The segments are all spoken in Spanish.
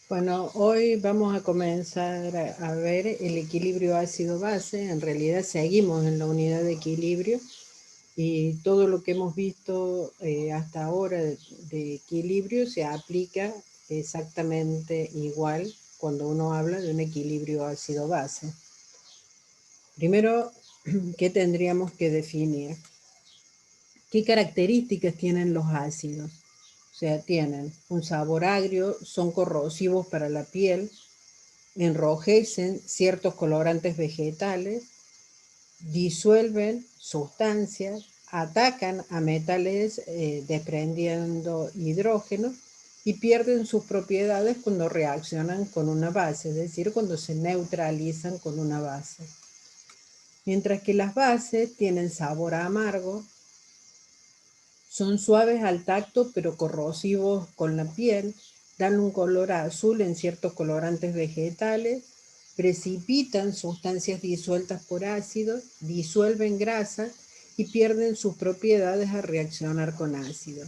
Bueno, hoy vamos a comenzar a ver el equilibrio ácido-base. En realidad seguimos en la unidad de equilibrio y todo lo que hemos visto hasta ahora de equilibrio se aplica exactamente igual cuando uno habla de un equilibrio ácido-base. Primero, ¿qué tendríamos que definir? ¿Qué características tienen los ácidos? O sea, tienen un sabor agrio, son corrosivos para la piel, enrojecen ciertos colorantes vegetales, disuelven sustancias, atacan a metales desprendiendo hidrógeno y pierden sus propiedades cuando reaccionan con una base, es decir, cuando se neutralizan con una base. Mientras que las bases tienen sabor amargo, son suaves al tacto pero corrosivos con la piel, dan un color azul en ciertos colorantes vegetales, precipitan sustancias disueltas por ácido, disuelven grasa y pierden sus propiedades al reaccionar con ácido.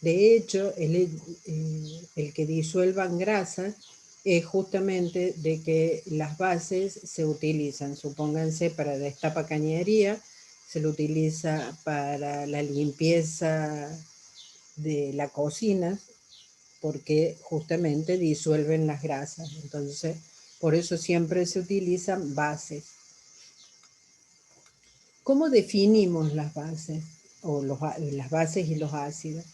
De hecho, el que disuelvan grasa es justamente de que las bases se utilizan, supónganse para destapacañería, se lo utiliza para la limpieza de la cocina, porque justamente disuelven las grasas. Entonces, por eso siempre se utilizan bases. ¿Cómo definimos las bases? O las bases y los ácidos.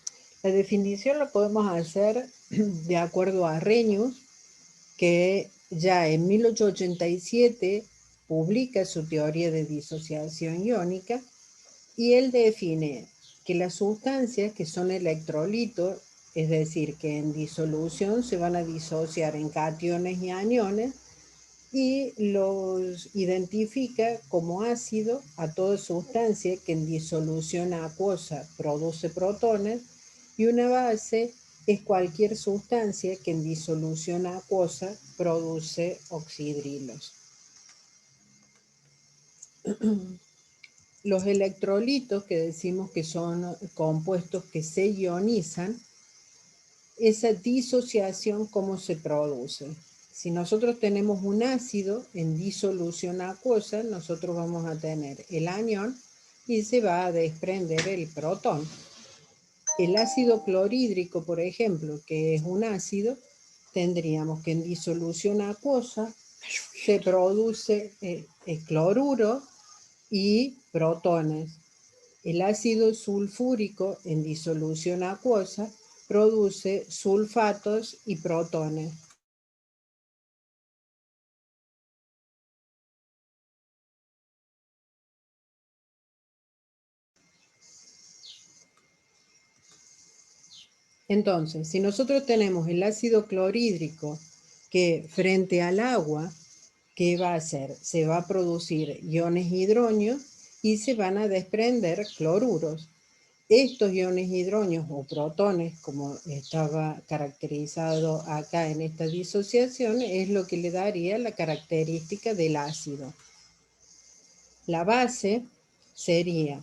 La definición la podemos hacer de acuerdo a Arrhenius, que ya en 1887 publica su teoría de disociación iónica, y él define que las sustancias que son electrolitos, es decir, que en disolución se van a disociar en cationes y aniones, y los identifica como ácido a toda sustancia que en disolución acuosa produce protones, y una base es cualquier sustancia que en disolución acuosa produce oxidrilos. Los electrolitos, que decimos que son compuestos que se ionizan, esa disociación, ¿cómo se produce? Si nosotros tenemos un ácido en disolución acuosa, nosotros vamos a tener el anión y se va a desprender el protón. El ácido clorhídrico, por ejemplo, que es un ácido, tendríamos que en disolución acuosa se produce cloruro y protones. El ácido sulfúrico en disolución acuosa produce sulfatos y protones. Entonces, si nosotros tenemos el ácido clorhídrico que frente al agua, ¿qué va a hacer? Se va a producir iones hidronios y se van a desprender cloruros. Estos iones hidronios o protones, como estaba caracterizado acá en esta disociación, es lo que le daría la característica del ácido. La base sería,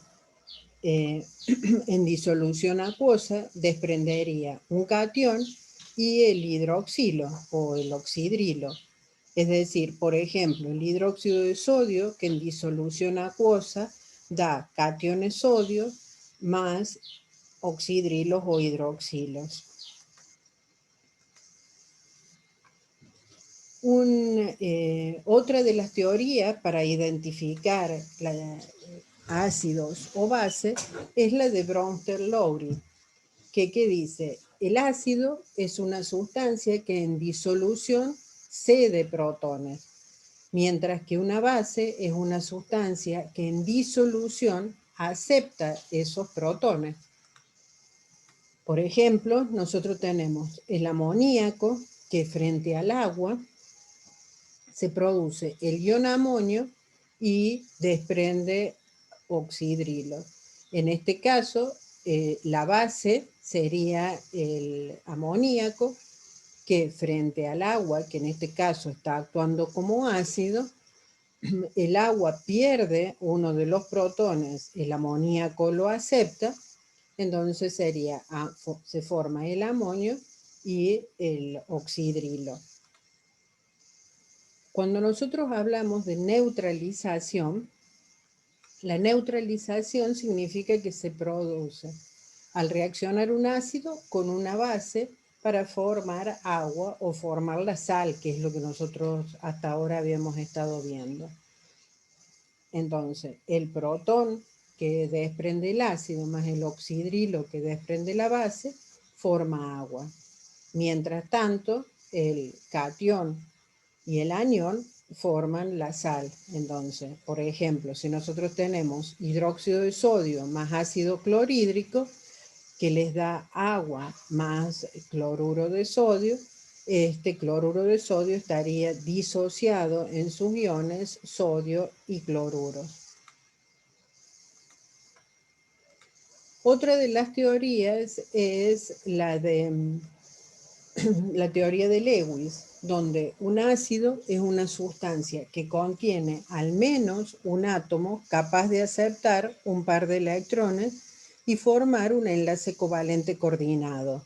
en disolución acuosa, desprendería un catión y el hidroxilo o el oxidrilo. Es decir, por ejemplo, el hidróxido de sodio, que en disolución acuosa da cationes sodio más oxidrilos o hidroxilos. Otra de las teorías para identificar ácidos o bases es la de Bronsted-Lowry, que dice, el ácido es una sustancia que en disolución cede protones, mientras que una base es una sustancia que en disolución acepta esos protones. Por ejemplo, nosotros tenemos el amoníaco, que frente al agua se produce el ion amonio y desprende oxidrilo. En este caso, la base sería el amoníaco, que frente al agua, que en este caso está actuando como ácido, el agua pierde uno de los protones, el amoníaco lo acepta, entonces sería, se forma el amonio y el oxidrilo. Cuando nosotros hablamos de neutralización, la neutralización significa que se produce al reaccionar un ácido con una base para formar agua o formar la sal, que es lo que nosotros hasta ahora habíamos estado viendo. Entonces, el protón que desprende el ácido más el oxidrilo que desprende la base forma agua. Mientras tanto, el catión y el anión forman la sal. Entonces, por ejemplo, si nosotros tenemos hidróxido de sodio más ácido clorhídrico, que les da agua más cloruro de sodio, este cloruro de sodio estaría disociado en sus iones sodio y cloruro. Otra de las teorías es la de la teoría de Lewis, donde un ácido es una sustancia que contiene al menos un átomo capaz de aceptar un par de electrones y formar un enlace covalente coordinado,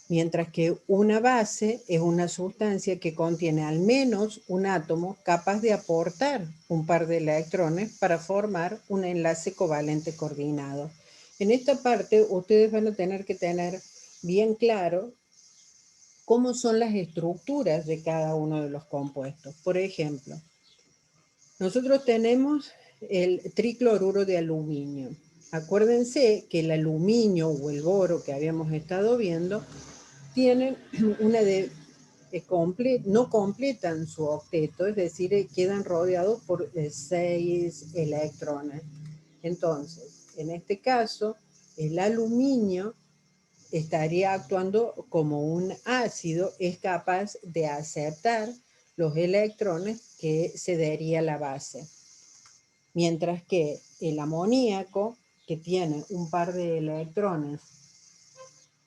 mientras que una base es una sustancia que contiene al menos un átomo capaz de aportar un par de electrones para formar un enlace covalente coordinado. En esta parte ustedes van a tener que tener bien claro cómo son las estructuras de cada uno de los compuestos. Por ejemplo, nosotros tenemos el tricloruro de aluminio. Acuérdense que el aluminio o el boro que habíamos estado viendo tienen una de no completan su octeto, es decir, quedan rodeados por 6 electrones. Entonces, en este caso, el aluminio estaría actuando como un ácido, es capaz de aceptar los electrones que cedería la base. Mientras que el amoníaco, que tiene un par de electrones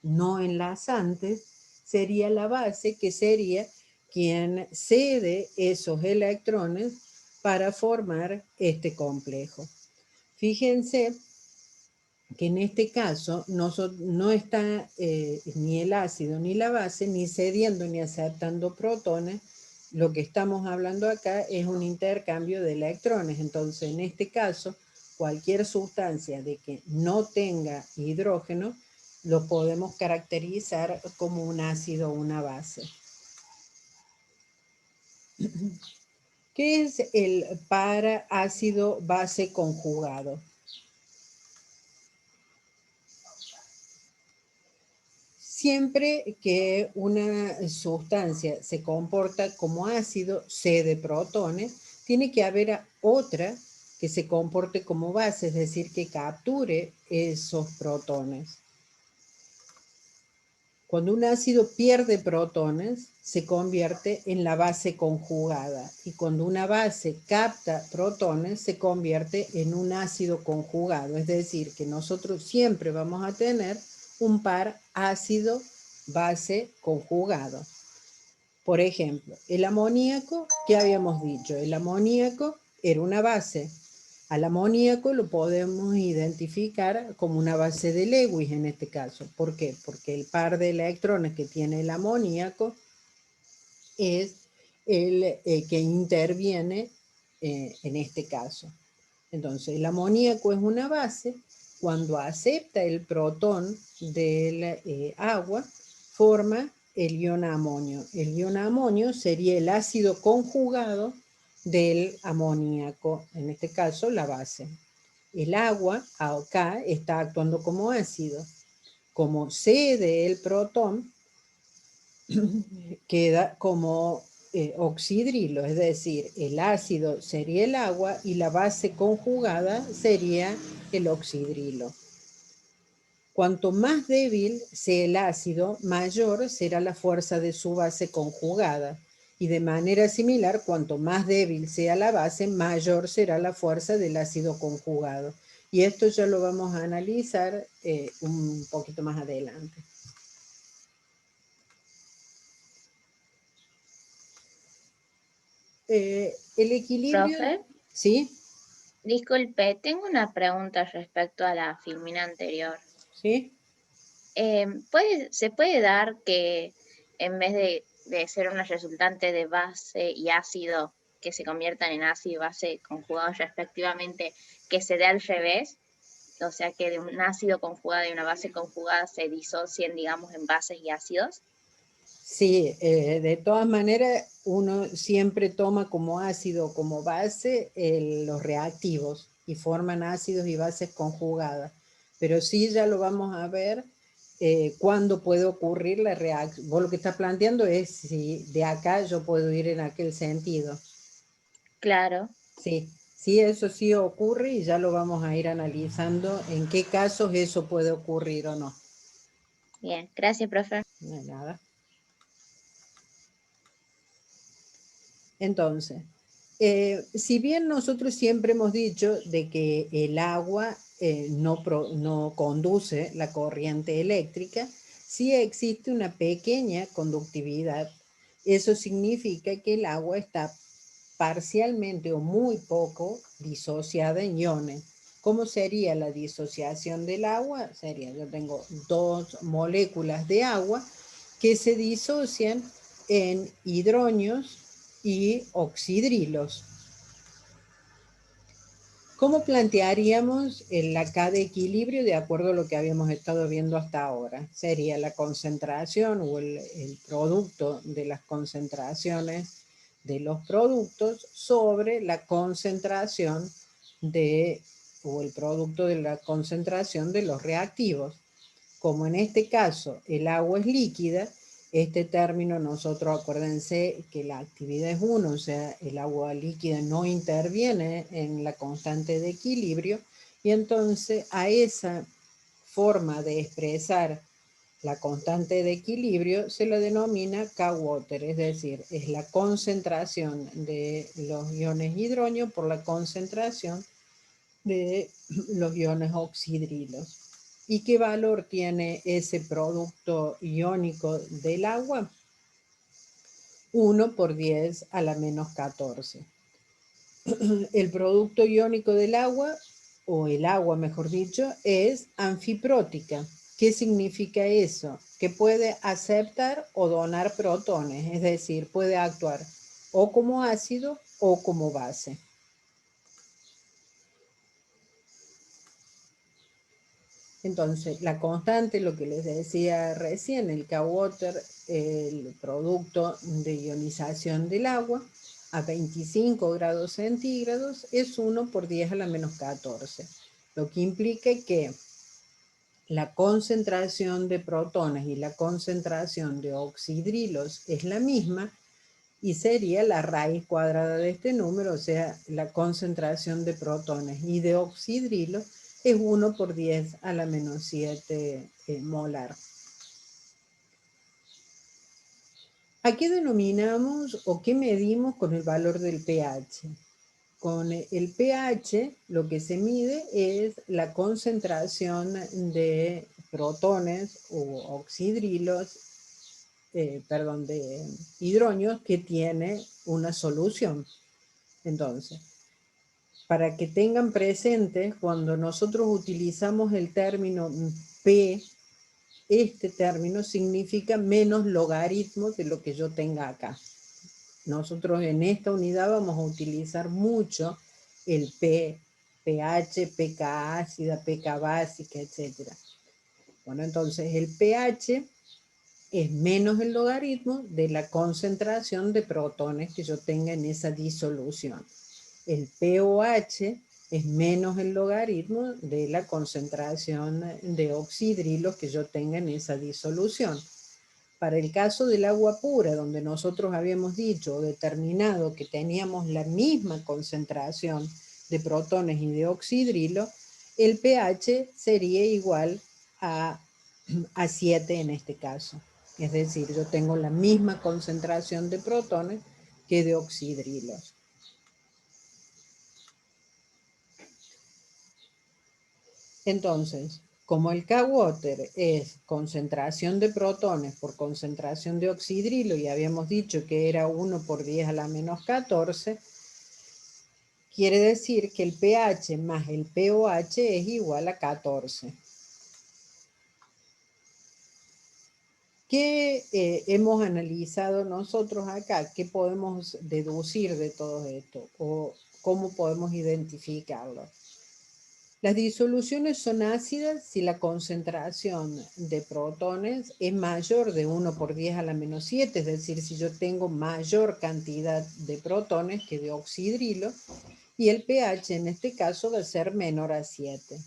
no enlazantes, sería la base, que sería quien cede esos electrones para formar este complejo. Fíjense que en este caso no está ni el ácido ni la base ni cediendo ni aceptando protones. Lo que estamos hablando acá es un intercambio de electrones. Entonces, en este caso, cualquier sustancia de que no tenga hidrógeno lo podemos caracterizar como un ácido o una base. ¿Qué es el par ácido base conjugado? Siempre que una sustancia se comporta como ácido, cede protones, tiene que haber otra que se comporte como base, es decir, que capture esos protones. Cuando un ácido pierde protones, se convierte en la base conjugada. Y cuando una base capta protones, se convierte en un ácido conjugado. Es decir, que nosotros siempre vamos a tener un par ácido-base conjugado. Por ejemplo, el amoníaco, ¿qué habíamos dicho? El amoníaco era una base. Al amoníaco lo podemos identificar como una base de Lewis en este caso. ¿Por qué? Porque el par de electrones que tiene el amoníaco es el que interviene en este caso. Entonces, el amoníaco es una base. Cuando acepta el protón del agua, forma el ion amonio. El ion amonio sería el ácido conjugado del amoníaco, en este caso la base. El agua acá está actuando como ácido. Como cede el protón, queda como oxidrilo, es decir, el ácido sería el agua y la base conjugada sería el oxidrilo. Cuanto más débil sea el ácido, mayor será la fuerza de su base conjugada. Y de manera similar, cuanto más débil sea la base, mayor será la fuerza del ácido conjugado. Y esto ya lo vamos a analizar un poquito más adelante. El equilibrio, Profe, ¿sí? disculpe, tengo una pregunta respecto a la filmina anterior. ¿Sí? se puede dar que en vez de ser una resultante de base y ácido, que se conviertan en ácido y base conjugados respectivamente, que se dé al revés, o sea que de un ácido conjugado y una base conjugada se disocien, digamos, en bases y ácidos. Sí, de todas maneras uno siempre toma como ácido, como base, los reactivos y forman ácidos y bases conjugadas. Pero sí ya lo vamos a ver cuándo puede ocurrir la reacción. Vos lo que estás planteando es si de acá yo puedo ir en aquel sentido. Claro. Sí, sí, eso sí ocurre y ya lo vamos a ir analizando en qué casos eso puede ocurrir o no. Bien, gracias, profe. No hay nada. Entonces, si bien nosotros siempre hemos dicho de que el agua no conduce la corriente eléctrica, sí existe una pequeña conductividad. Eso significa que el agua está parcialmente o muy poco disociada en iones. ¿Cómo sería la disociación del agua? Sería, yo tengo dos moléculas de agua que se disocian en hidronios y oxidrilos. ¿Cómo plantearíamos la K de equilibrio de acuerdo a lo que habíamos estado viendo hasta ahora? Sería la concentración o el producto de las concentraciones de los productos sobre la concentración o el producto de la concentración de los reactivos. Como en este caso el agua es líquida, este término nosotros acuérdense que la actividad es 1, o sea, el agua líquida no interviene en la constante de equilibrio y entonces a esa forma de expresar la constante de equilibrio se la denomina K-water, es decir, es la concentración de los iones hidronio por la concentración de los iones oxidrilos. ¿Y qué valor tiene ese producto iónico del agua? 1 por 10 a la menos 14. El producto iónico del agua, o el agua mejor dicho, es anfiprótica. ¿Qué significa eso? Que puede aceptar o donar protones, es decir, puede actuar o como ácido o como base. Entonces, la constante, lo que les decía recién, el K-Water, el producto de ionización del agua, a 25 grados centígrados es 1 por 10 a la menos 14, lo que implica que la concentración de protones y la concentración de oxidrilos es la misma y sería la raíz cuadrada de este número, o sea, la concentración de protones y de oxidrilos es 1 por 10 a la menos 7 molar. ¿A qué denominamos o qué medimos con el valor del pH? Con el pH lo que se mide es la concentración de protones o oxidrilos, de hidronios que tiene una solución. Entonces, para que tengan presente, cuando nosotros utilizamos el término P, este término significa menos logaritmo de lo que yo tenga acá. Nosotros en esta unidad vamos a utilizar mucho el P, pH, pK ácida, pK básica, etc. Bueno, entonces el pH es menos el logaritmo de la concentración de protones que yo tenga en esa disolución. El pOH es menos el logaritmo de la concentración de oxidrilos que yo tenga en esa disolución. Para el caso del agua pura, donde nosotros habíamos dicho o determinado que teníamos la misma concentración de protones y de oxidrilo, el pH sería igual a 7 en este caso. Es decir, yo tengo la misma concentración de protones que de oxidrilos. Entonces, como el K-Water es concentración de protones por concentración de oxidrilo, y habíamos dicho que era 1 por 10 a la menos 14, quiere decir que el pH más el pOH es igual a 14. ¿Qué hemos analizado nosotros acá? ¿Qué podemos deducir de todo esto? ¿O cómo podemos identificarlo? Las disoluciones son ácidas si la concentración de protones es mayor de 1 por 10 a la menos 7, es decir, si yo tengo mayor cantidad de protones que de oxidrilo, y el pH en este caso va a ser menor a 7.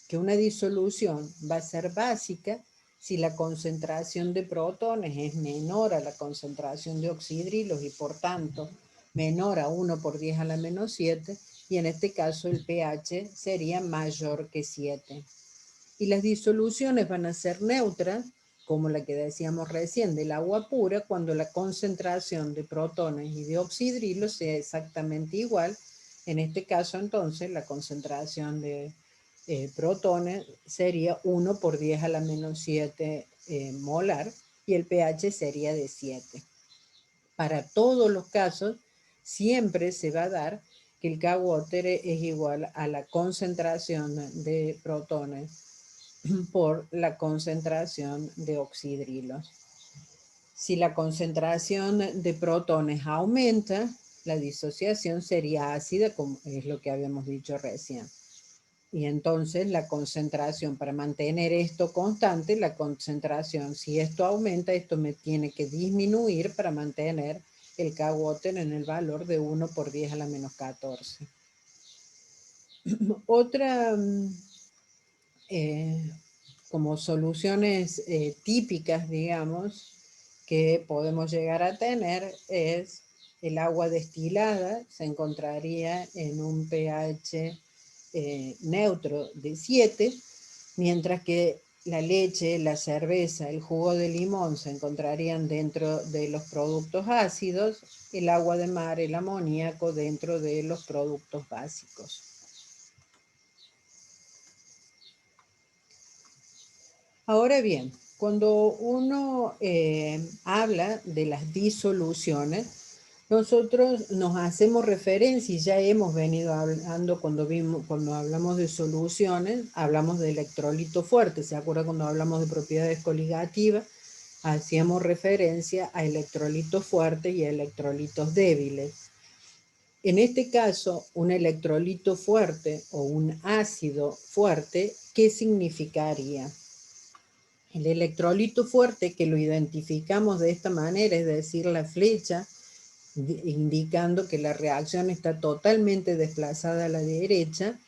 Que una disolución va a ser básica si la concentración de protones es menor a la concentración de oxidrilos y por tanto menor a 1 por 10 a la menos 7, y en este caso el pH sería mayor que 7. Y las disoluciones van a ser neutras, como la que decíamos recién del agua pura, cuando la concentración de protones y de oxidrilos sea exactamente igual. En este caso, entonces, la concentración de protones sería 1 por 10 a la menos 7 molar y el pH sería de 7. Para todos los casos, siempre se va a dar que el K-water es igual a la concentración de protones por la concentración de oxidrilos. Si la concentración de protones aumenta, la disociación sería ácida, como es lo que habíamos dicho recién. Y entonces la concentración, para mantener esto constante, la concentración, si esto aumenta, esto me tiene que disminuir para mantener el K-water en el valor de 1 por 10 a la menos 14. Otra como soluciones típicas, digamos, que podemos llegar a tener es el agua destilada, se encontraría en un pH neutro de 7, mientras que la leche, la cerveza, el jugo de limón se encontrarían dentro de los productos ácidos, el agua de mar, el amoníaco dentro de los productos básicos. Ahora bien, cuando uno habla de las disoluciones, nosotros nos hacemos referencia y ya hemos venido hablando cuando hablamos de soluciones, hablamos de electrolito fuerte. ¿Se acuerda cuando hablamos de propiedades coligativas? Hacíamos referencia a electrolitos fuertes y a electrolitos débiles. En este caso, un electrolito fuerte o un ácido fuerte, ¿qué significaría? El electrolito fuerte, que lo identificamos de esta manera, es decir, la flecha indicando que la reacción está totalmente desplazada a la derecha,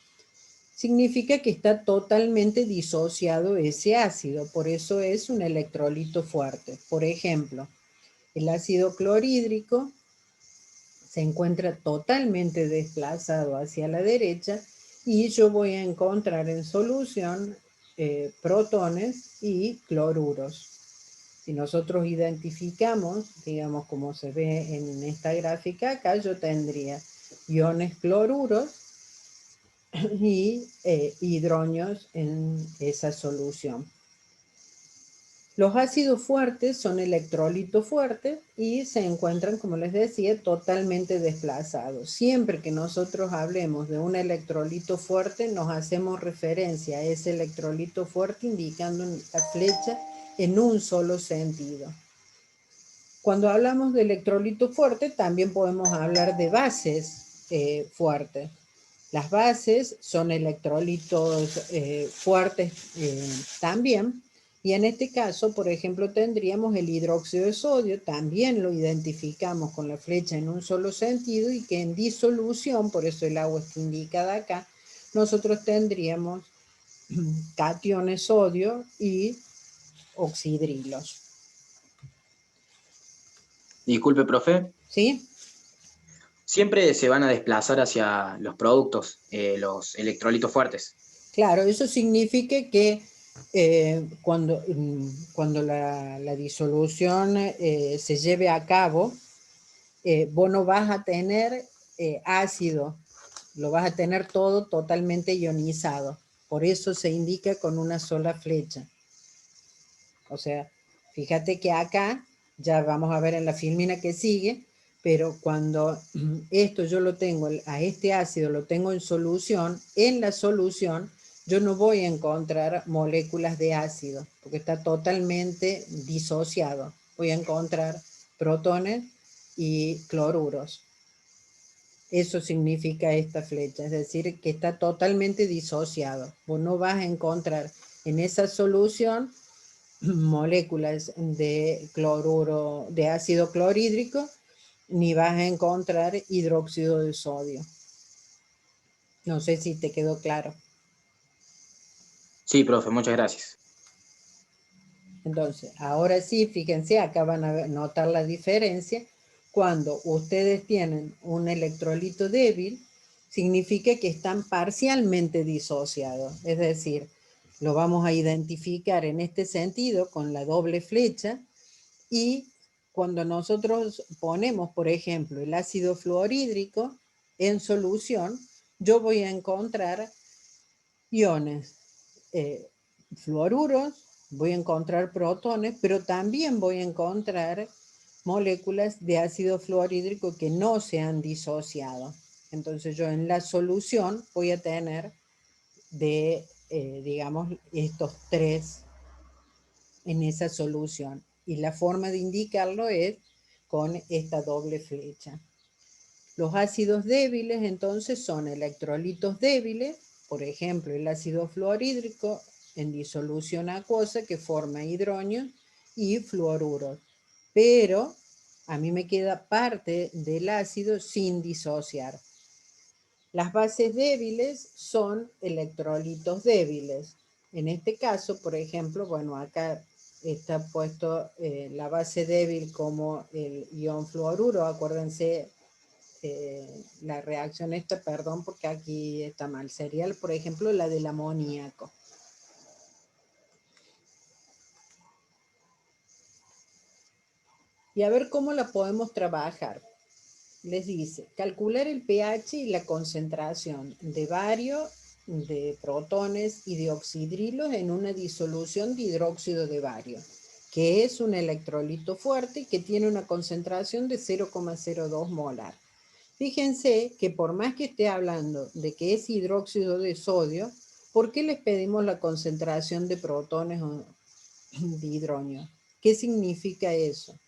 significa que está totalmente disociado ese ácido, por eso es un electrolito fuerte. Por ejemplo, el ácido clorhídrico se encuentra totalmente desplazado hacia la derecha y yo voy a encontrar en solución protones y cloruros. Si nosotros identificamos, digamos como se ve en esta gráfica acá, yo tendría iones cloruros y hidronios en esa solución. Los ácidos fuertes son electrolitos fuertes y se encuentran, como les decía, totalmente desplazados. Siempre que nosotros hablemos de un electrolito fuerte, nos hacemos referencia a ese electrolito fuerte indicando la flecha en un solo sentido. Cuando hablamos de electrolito fuerte, también podemos hablar de bases fuertes. Las bases son electrolitos fuertes también, y en este caso, por ejemplo, tendríamos el hidróxido de sodio, también lo identificamos con la flecha en un solo sentido, y que en disolución, por eso el agua está indicada acá, nosotros tendríamos cationes sodio y oxidrilos. Disculpe, profe. ¿Sí? Siempre se van a desplazar hacia los productos, los electrolitos fuertes. Claro, eso significa que cuando la disolución se lleve a cabo, vos no vas a tener ácido, lo vas a tener todo totalmente ionizado. Por eso se indica con una sola flecha. O sea, fíjate que acá, ya vamos a ver en la filmina que sigue, pero cuando esto yo lo tengo, a este ácido lo tengo en solución, en la solución yo no voy a encontrar moléculas de ácido, porque está totalmente disociado. Voy a encontrar protones y cloruros. Eso significa esta flecha, es decir, que está totalmente disociado. Vos no vas a encontrar en esa solución moléculas de cloruro, de ácido clorhídrico, ni vas a encontrar hidróxido de sodio. No sé si te quedó claro. Sí, profe, muchas gracias. Entonces, ahora sí, fíjense, acá van a notar la diferencia. Cuando ustedes tienen un electrolito débil, significa que están parcialmente disociados. Es decir, lo vamos a identificar en este sentido con la doble flecha. Y cuando nosotros ponemos, por ejemplo, el ácido fluorhídrico en solución, yo voy a encontrar iones fluoruros, voy a encontrar protones, pero también voy a encontrar moléculas de ácido fluorhídrico que no se han disociado. Entonces yo en la solución voy a tener digamos, estos tres en esa solución. Y la forma de indicarlo es con esta doble flecha. Los ácidos débiles entonces son electrolitos débiles, por ejemplo el ácido fluorhídrico en disolución acuosa que forma hidrógeno y fluoruros. Pero a mí me queda parte del ácido sin disociar. Las bases débiles son electrolitos débiles. En este caso, por ejemplo, bueno, acá está puesto la base débil como el ion fluoruro. Acuérdense, la reacción esta, perdón, porque aquí está mal. Sería, por ejemplo, la del amoníaco. Y a ver cómo la podemos trabajar. Les dice, calcular el pH y la concentración de bario, de protones y de oxidrilos en una disolución de hidróxido de bario, que es un electrolito fuerte y que tiene una concentración de 0,02 molar. Fíjense que por más que esté hablando de que es hidróxido de sodio, ¿por qué les pedimos la concentración de protones o de hidrógeno? ¿Qué significa eso?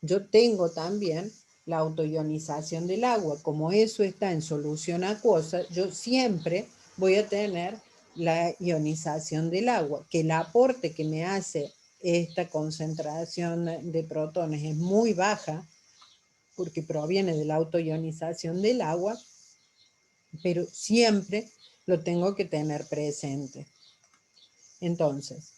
Yo tengo también la autoionización del agua. Como eso está en solución acuosa, yo siempre voy a tener la ionización del agua, que el aporte que me hace esta concentración de protones es muy baja, porque proviene de la autoionización del agua, pero siempre lo tengo que tener presente. Entonces,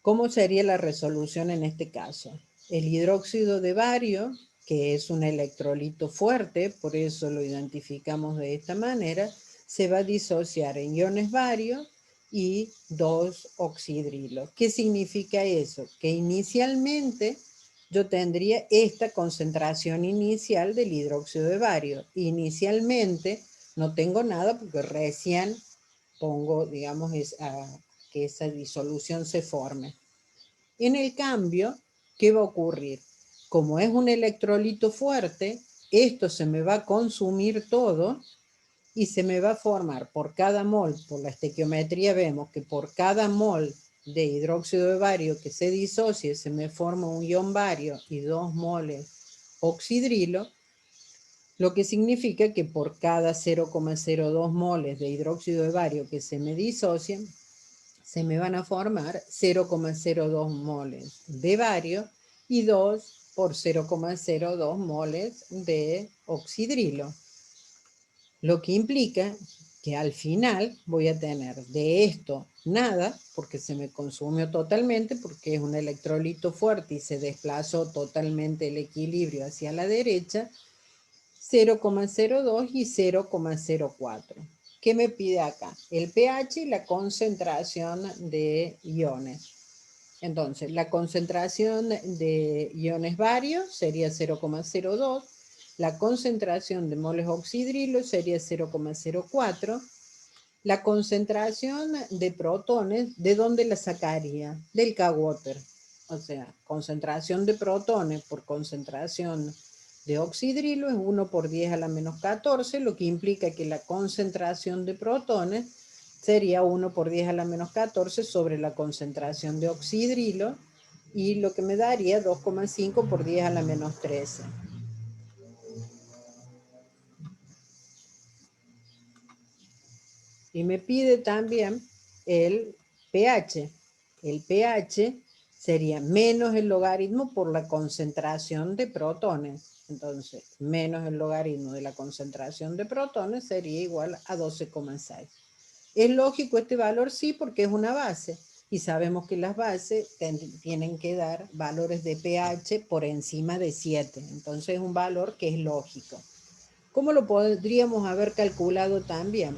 ¿cómo sería la resolución en este caso? El hidróxido de bario, que es un electrolito fuerte, por eso lo identificamos de esta manera, se va a disociar en iones bario y 2 oxidrilos. ¿Qué significa eso? Que inicialmente yo tendría esta concentración inicial del hidróxido de bario. Inicialmente no tengo nada porque recién pongo, digamos, que esa disolución se forme. En el cambio, ¿qué va a ocurrir? Como es un electrolito fuerte, esto se me va a consumir todo y se me va a formar por cada mol, por la estequiometría vemos que por cada mol de hidróxido de bario que se disocie, se me forma un ion bario y 2 moles oxidrilo, lo que significa que por cada 0,02 moles de hidróxido de bario que se me disocien, se me van a formar 0,02 moles de bario y 2 por 0,02 moles de oxidrilo. Lo que implica que al final voy a tener de esto nada, porque se me consumió totalmente, porque es un electrolito fuerte y se desplazó totalmente el equilibrio hacia la derecha, 0,02 y 0,04. ¿Qué me pide acá? El pH y la concentración de iones. Entonces, la concentración de iones barios sería 0,02, la concentración de moles oxidrilo sería 0,04, la concentración de protones, ¿de dónde la sacaría? Del K-Water. O sea, concentración de protones por concentración de oxidrilo es 1 por 10 a la menos 14, lo que implica que la concentración de protones sería 1 por 10 a la menos 14 sobre la concentración de oxidrilo, y lo que me daría 2,5 por 10 a la menos 13. Y me pide también el pH. El pH sería menos el logaritmo por la concentración de protones. Entonces, menos el logaritmo de la concentración de protones sería igual a 12,6. ¿Es lógico este valor? Sí, porque es una base. Y sabemos que las bases tienen que dar valores de pH por encima de 7. Entonces es un valor que es lógico. ¿Cómo lo podríamos haber calculado también?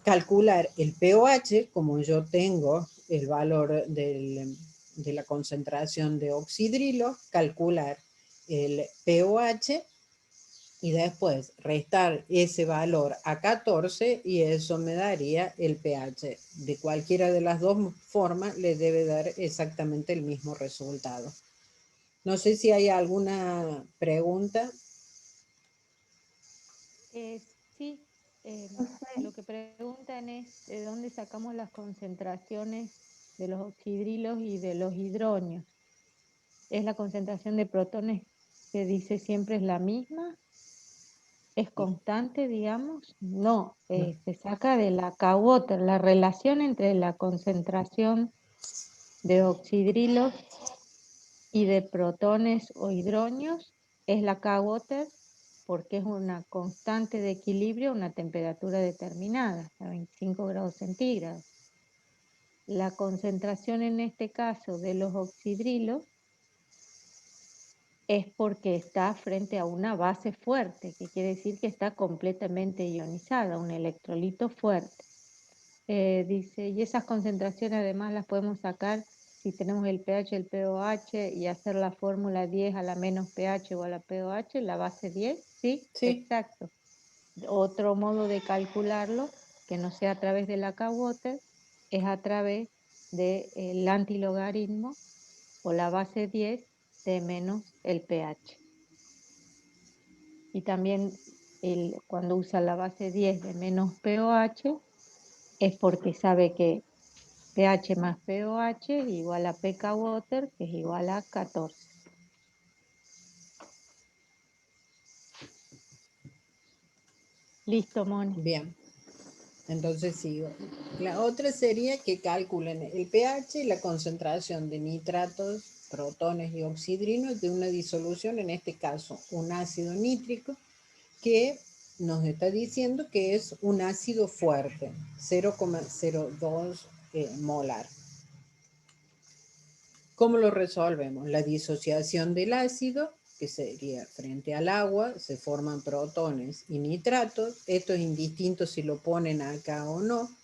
Calcular el pOH, como yo tengo el valor de la concentración de oxidrilo, calcular el pOH y después restar ese valor a 14 y eso me daría el pH. De cualquiera de las dos formas le debe dar exactamente el mismo resultado. No sé si hay alguna pregunta. Sí, lo que preguntan es de dónde sacamos las concentraciones de los oxidrilos y de los hidronios. ¿Es la concentración de protones que dice siempre es la misma? ¿Es constante, digamos? No, se saca de la K-Water. La relación entre la concentración de oxidrilos y de protones o hidronios es la K-Water, porque es una constante de equilibrio a una temperatura determinada, a 25 grados centígrados. La concentración en este caso de los oxidrilos es porque está frente a una base fuerte, que quiere decir que está completamente ionizada, un electrolito fuerte. Dice, y esas concentraciones además las podemos sacar si tenemos el pH, el pOH y hacer la fórmula 10 a la menos pH o a la pOH, la base 10, ¿sí? Sí. Exacto. Otro modo de calcularlo, que no sea a través de la K-Water, es a través del antilogaritmo o la base 10 de menos el pH. Y también cuando usa la base 10 de menos pOH, es porque sabe que pH más pOH es igual a pK-Water, que es igual a 14. Listo, Moni. Bien. Entonces sigo. La otra sería que calculen el pH y la concentración de nitratos, protones y oxidrinos de una disolución, en este caso un ácido nítrico, que nos está diciendo que es un ácido fuerte, 0,02 molar. ¿Cómo lo resolvemos? La disociación del ácido, que sería frente al agua, se forman protones y nitratos. Esto es indistinto si lo ponen acá o no.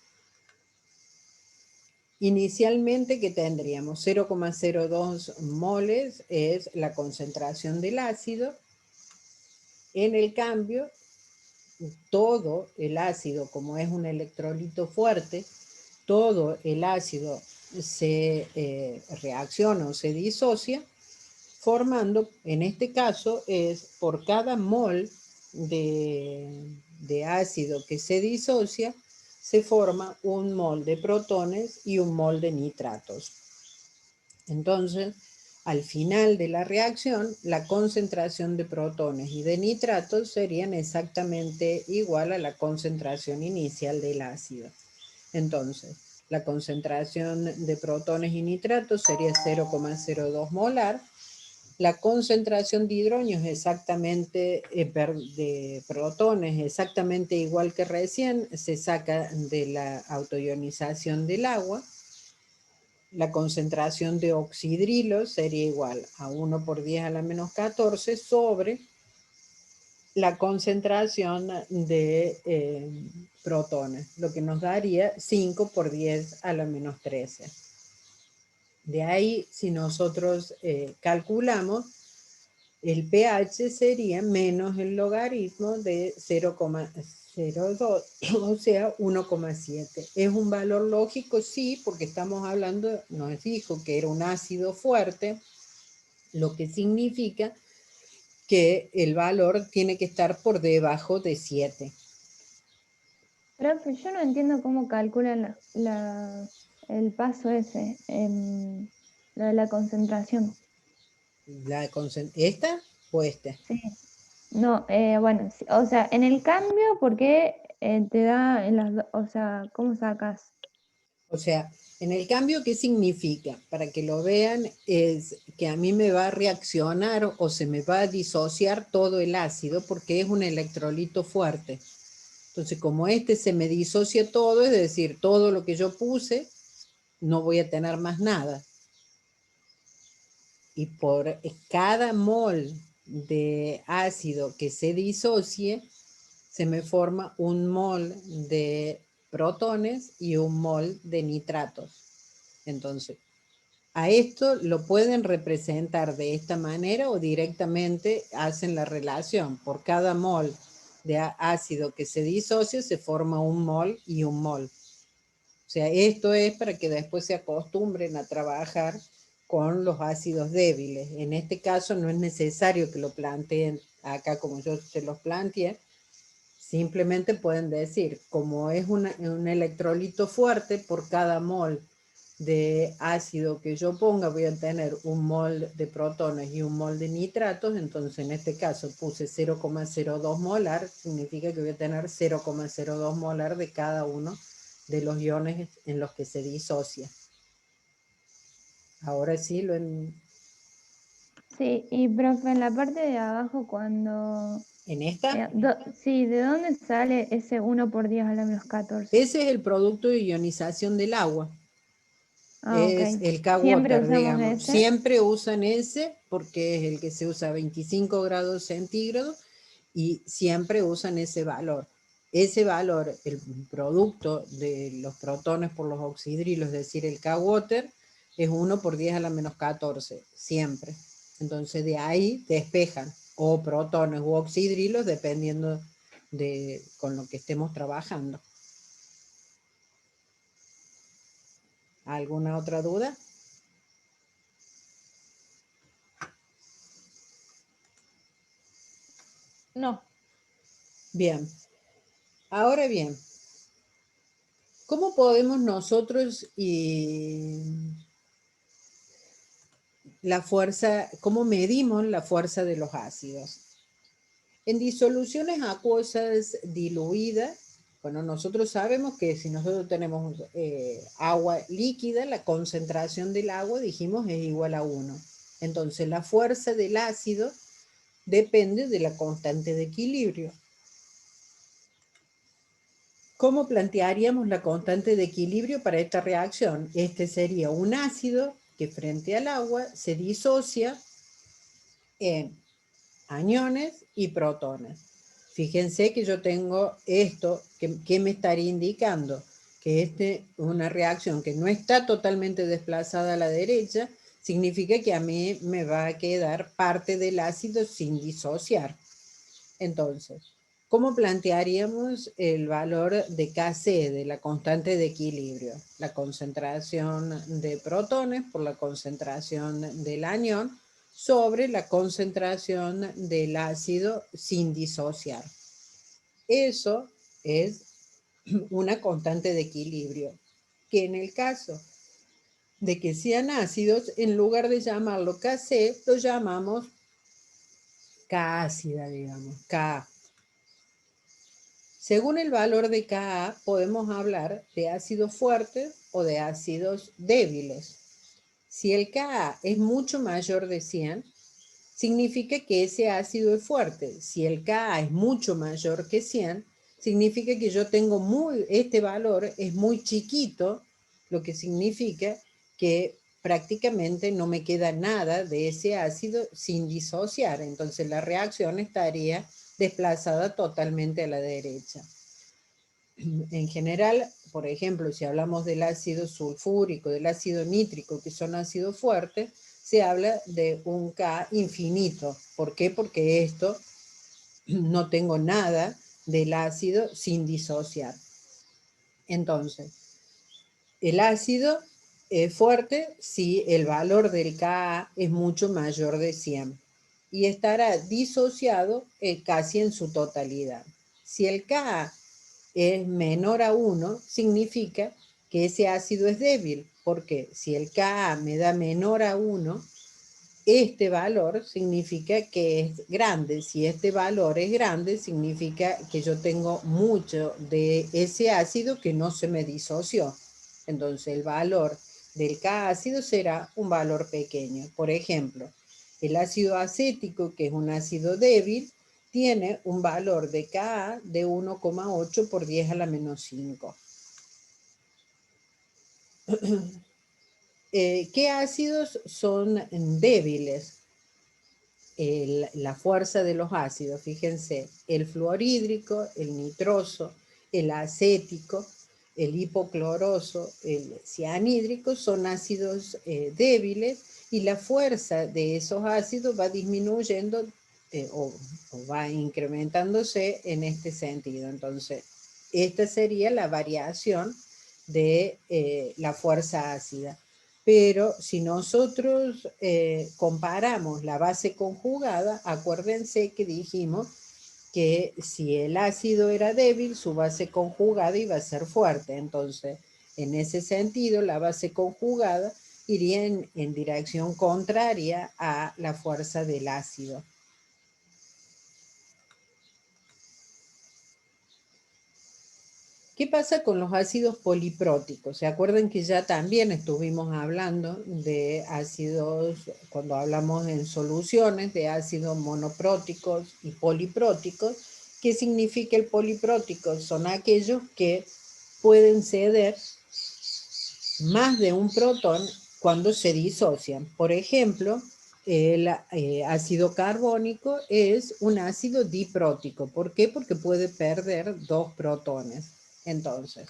Inicialmente, ¿qué tendríamos? 0,02 moles es la concentración del ácido. En el cambio, todo el ácido, como es un electrolito fuerte, todo el ácido se reacciona o se disocia, formando, en este caso, es por cada mol de ácido que se disocia, se forma un mol de protones y un mol de nitratos. Entonces, al final de la reacción, la concentración de protones y de nitratos serían exactamente igual a la concentración inicial del ácido. Entonces, la concentración de protones y nitratos sería 0,02 molar. La concentración de hidronios exactamente, de protones exactamente igual que recién, se saca de la autoionización del agua. La concentración de oxidrilo sería igual a 1 por 10 a la menos 14 sobre la concentración de protones, lo que nos daría 5 por 10 a la menos 13. De ahí, si nosotros calculamos, el pH sería menos el logaritmo de 0,02, o sea, 1,7. ¿Es un valor lógico? Sí, porque estamos hablando, nos dijo que era un ácido fuerte, lo que significa que el valor tiene que estar por debajo de 7. Profe, yo no entiendo cómo calculan el paso ese, lo de la concentración. ¿Esta o este? Sí. No, bueno, sí, o sea, en el cambio, ¿por qué te da en o sea, cómo sacas? O sea, en el cambio, ¿qué significa? Para que lo vean, es que a mí me va a reaccionar o se me va a disociar todo el ácido porque es un electrolito fuerte. Entonces, como este se me disocia todo, es decir, todo lo que yo puse, no voy a tener más nada. Y por cada mol de ácido que se disocie, se me forma un mol de protones y un mol de nitratos. Entonces, a esto lo pueden representar de esta manera o directamente hacen la relación. Por cada mol de ácido que se disocia, se forma un mol y un mol. O sea, esto es para que después se acostumbren a trabajar con los ácidos débiles. En este caso no es necesario que lo planteen acá como yo se los planteé. Simplemente pueden decir, como es un electrolito fuerte, por cada mol de ácido que yo ponga voy a tener un mol de protones y un mol de nitratos, entonces en este caso puse 0,02 molar, significa que voy a tener 0,02 molar de cada uno de los iones en los que se disocia. Ahora sí Sí, y profe, en la parte de abajo, cuando... ¿En esta? sí, ¿de dónde sale ese 1 por 10 a la -14? Ese es el producto de ionización del agua. Ah, ok. Es el ¿Siempre K-Water, usamos digamos. ese? Siempre usan ese porque es el que se usa a 25 grados centígrados y siempre usan ese valor. Ese valor, el producto de los protones por los oxidrilos, es decir, el K-Water, es 1 por 10 a la -14, siempre. Entonces de ahí despejan o protones u oxidrilos dependiendo de con lo que estemos trabajando. ¿Alguna otra duda? No. Bien. Ahora bien, ¿cómo podemos nosotros cómo medimos la fuerza de los ácidos? En disoluciones acuosas diluidas, bueno, nosotros sabemos que si nosotros tenemos agua líquida, la concentración del agua, dijimos, es igual a 1. Entonces, la fuerza del ácido depende de la constante de equilibrio. ¿Cómo plantearíamos la constante de equilibrio para esta reacción? Este sería un ácido que frente al agua se disocia en aniones y protones. Fíjense que yo tengo esto, que me estaría indicando que una reacción que no está totalmente desplazada a la derecha, significa que a mí me va a quedar parte del ácido sin disociar. Entonces, ¿cómo plantearíamos el valor de Kc, de la constante de equilibrio? La concentración de protones por la concentración del anión sobre la concentración del ácido sin disociar. Eso es una constante de equilibrio, que en el caso de que sean ácidos, en lugar de llamarlo Kc, lo llamamos K ácida, digamos, Ka. Según el valor de Ka, podemos hablar de ácidos fuertes o de ácidos débiles. Si el Ka es mucho mayor de 100, significa que ese ácido es fuerte. Si el Ka es mucho mayor que 100, significa que yo tengo este valor es muy chiquito, lo que significa que prácticamente no me queda nada de ese ácido sin disociar. Entonces la reacción estaría desplazada totalmente a la derecha. En general, por ejemplo, si hablamos del ácido sulfúrico, del ácido nítrico, que son ácidos fuertes, se habla de un K infinito. ¿Por qué? Porque esto no tengo nada del ácido sin disociar. Entonces, el ácido es fuerte si el valor del Ka es mucho mayor de 100 y estará disociado casi en su totalidad. Si el Ka es menor a 1, significa que ese ácido es débil, porque si el Ka me da menor a 1, este valor significa que es grande. Si este valor es grande, significa que yo tengo mucho de ese ácido que no se me disoció. Entonces el valor del Ka ácido será un valor pequeño. Por ejemplo, el ácido acético, que es un ácido débil, tiene un valor de Ka de 1,8 por 10 a la menos 5. ¿Qué ácidos son débiles? La fuerza de los ácidos, fíjense, el fluorhídrico, el nitroso, el acético, el hipocloroso, el cianhídrico son ácidos débiles y la fuerza de esos ácidos va disminuyendo o va incrementándose en este sentido. Entonces, esta sería la variación de la fuerza ácida. Pero si nosotros comparamos la base conjugada, acuérdense que dijimos que si el ácido era débil, su base conjugada iba a ser fuerte. Entonces, en ese sentido, la base conjugada iría en dirección contraria a la fuerza del ácido. ¿Qué pasa con los ácidos polipróticos? ¿Se acuerdan que ya también estuvimos hablando de ácidos, cuando hablamos en soluciones, de ácidos monopróticos y polipróticos? ¿Qué significa el poliprótico? Son aquellos que pueden ceder más de un protón cuando se disocian. Por ejemplo, el ácido carbónico es un ácido diprótico. ¿Por qué? Porque puede perder 2 protones. Entonces,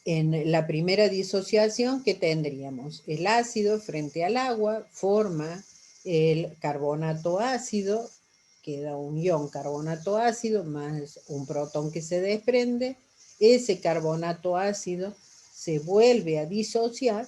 en la primera disociación, ¿qué tendríamos? El ácido frente al agua forma el carbonato ácido, queda un ion carbonato ácido más un protón que se desprende. Ese carbonato ácido se vuelve a disociar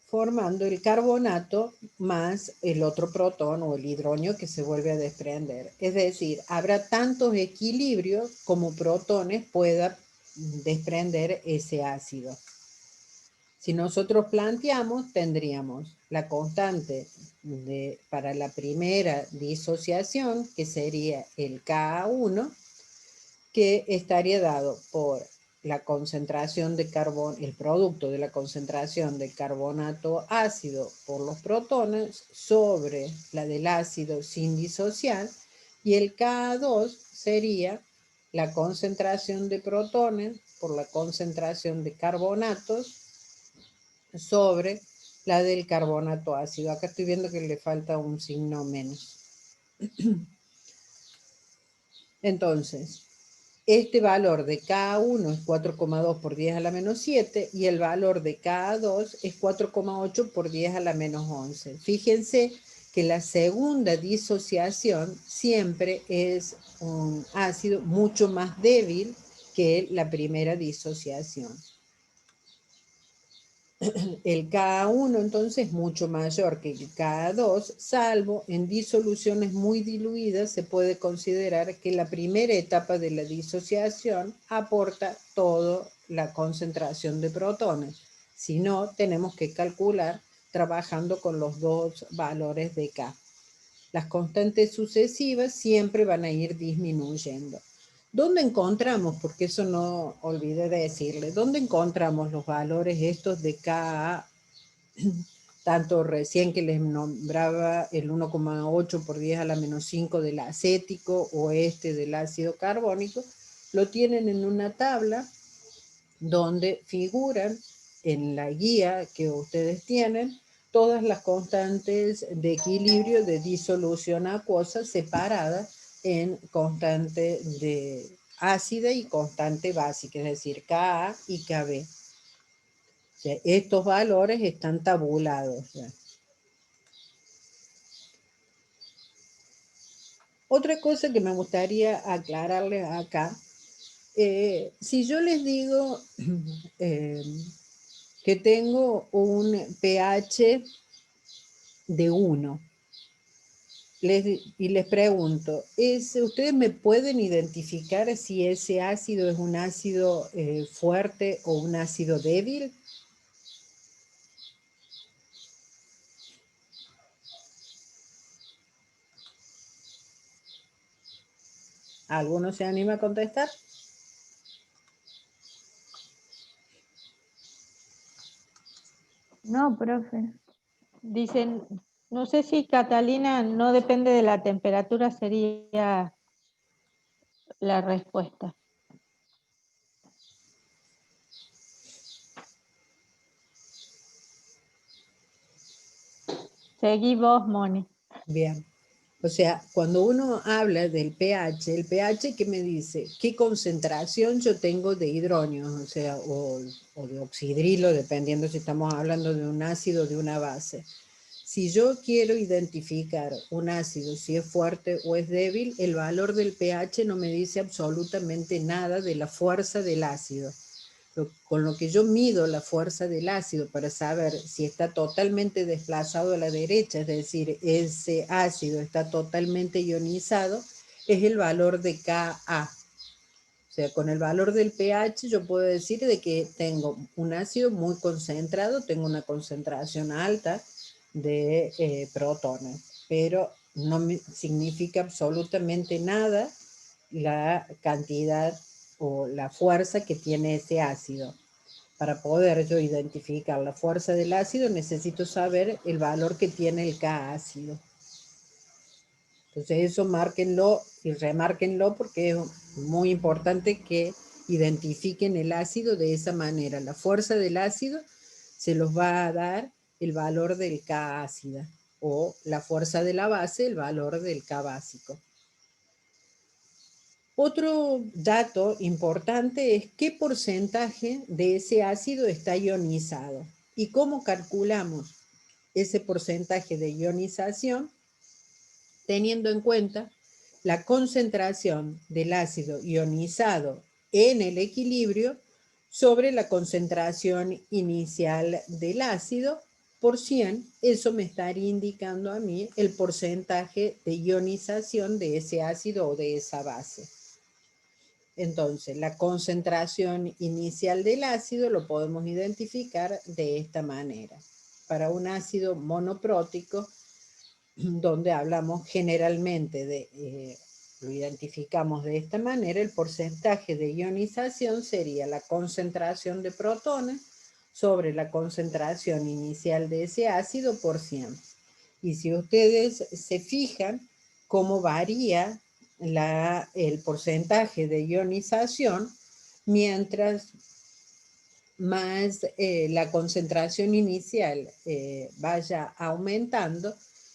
formando el carbonato más el otro protón o el hidrógeno que se vuelve a desprender. Es decir, habrá tantos equilibrios como protones pueda desprender ese ácido. Si nosotros planteamos, tendríamos la constante para la primera disociación, que sería el Ka1, que estaría dado por la concentración de carbono, el producto de la concentración de carbonato ácido por los protones sobre la del ácido sin disociar, y el Ka2 sería la concentración de protones por la concentración de carbonatos sobre la del carbonato ácido. Acá estoy viendo que le falta un signo menos. Entonces, este valor de Ka1 es 4,2 por 10 a la menos 7 y el valor de Ka2 es 4,8 por 10 a la menos 11. Fíjense que la segunda disociación siempre es un ácido mucho más débil que la primera disociación. El Ka1 entonces es mucho mayor que el Ka2, salvo en disoluciones muy diluidas se puede considerar que la primera etapa de la disociación aporta toda la concentración de protones. Si no, tenemos que calcular trabajando con los dos valores de K. Las constantes sucesivas siempre van a ir disminuyendo. ¿Dónde encontramos, porque eso no olvidé de decirle, dónde encontramos los valores estos de Ka, tanto recién que les nombraba el 1,8 por 10 a la menos 5 del acético o este del ácido carbónico? Lo tienen en una tabla donde figuran en la guía que ustedes tienen todas las constantes de equilibrio de disolución acuosa separadas en constante de ácida y constante básica, es decir, Ka y Kb. O sea, estos valores están tabulados. Otra cosa que me gustaría aclararles acá, si yo les digo que tengo un pH de 1, Y les pregunto, ¿ustedes me pueden identificar si ese ácido es un ácido fuerte o un ácido débil? ¿Alguno se anima a contestar? No, profe. Dicen, no sé si Catalina, no depende de la temperatura, sería la respuesta. Seguí vos, Moni. Bien. O sea, cuando uno habla del pH, el pH que me dice qué concentración yo tengo de hidrógenos, o sea, o de oxidrilo, dependiendo si estamos hablando de un ácido o de una base. Si yo quiero identificar un ácido, si es fuerte o es débil, el valor del pH no me dice absolutamente nada de la fuerza del ácido. Con lo que yo mido la fuerza del ácido para saber si está totalmente desplazado a la derecha, es decir, ese ácido está totalmente ionizado, es el valor de Ka. O sea, con el valor del pH yo puedo decir de que tengo un ácido muy concentrado, tengo una concentración alta de protones, pero no significa absolutamente nada la cantidad o la fuerza que tiene ese ácido. Para poder yo identificar la fuerza del ácido necesito saber el valor que tiene el K ácido. Entonces eso márquenlo y remárquenlo porque es muy importante que identifiquen el ácido de esa manera. La fuerza del ácido se los va a dar el valor del K ácida o la fuerza de la base, el valor del K básico. Otro dato importante es qué porcentaje de ese ácido está ionizado y cómo calculamos ese porcentaje de ionización teniendo en cuenta la concentración del ácido ionizado en el equilibrio sobre la concentración inicial del ácido por 100, eso me estaría indicando a mí el porcentaje de ionización de ese ácido o de esa base. Entonces, la concentración inicial del ácido lo podemos identificar de esta manera. Para un ácido monoprótico, donde hablamos generalmente lo identificamos de esta manera, el porcentaje de ionización sería la concentración de protones sobre la concentración inicial de ese ácido por 100. Y si ustedes se fijan cómo varía el porcentaje de ionización, mientras más la concentración inicial vaya aumentando,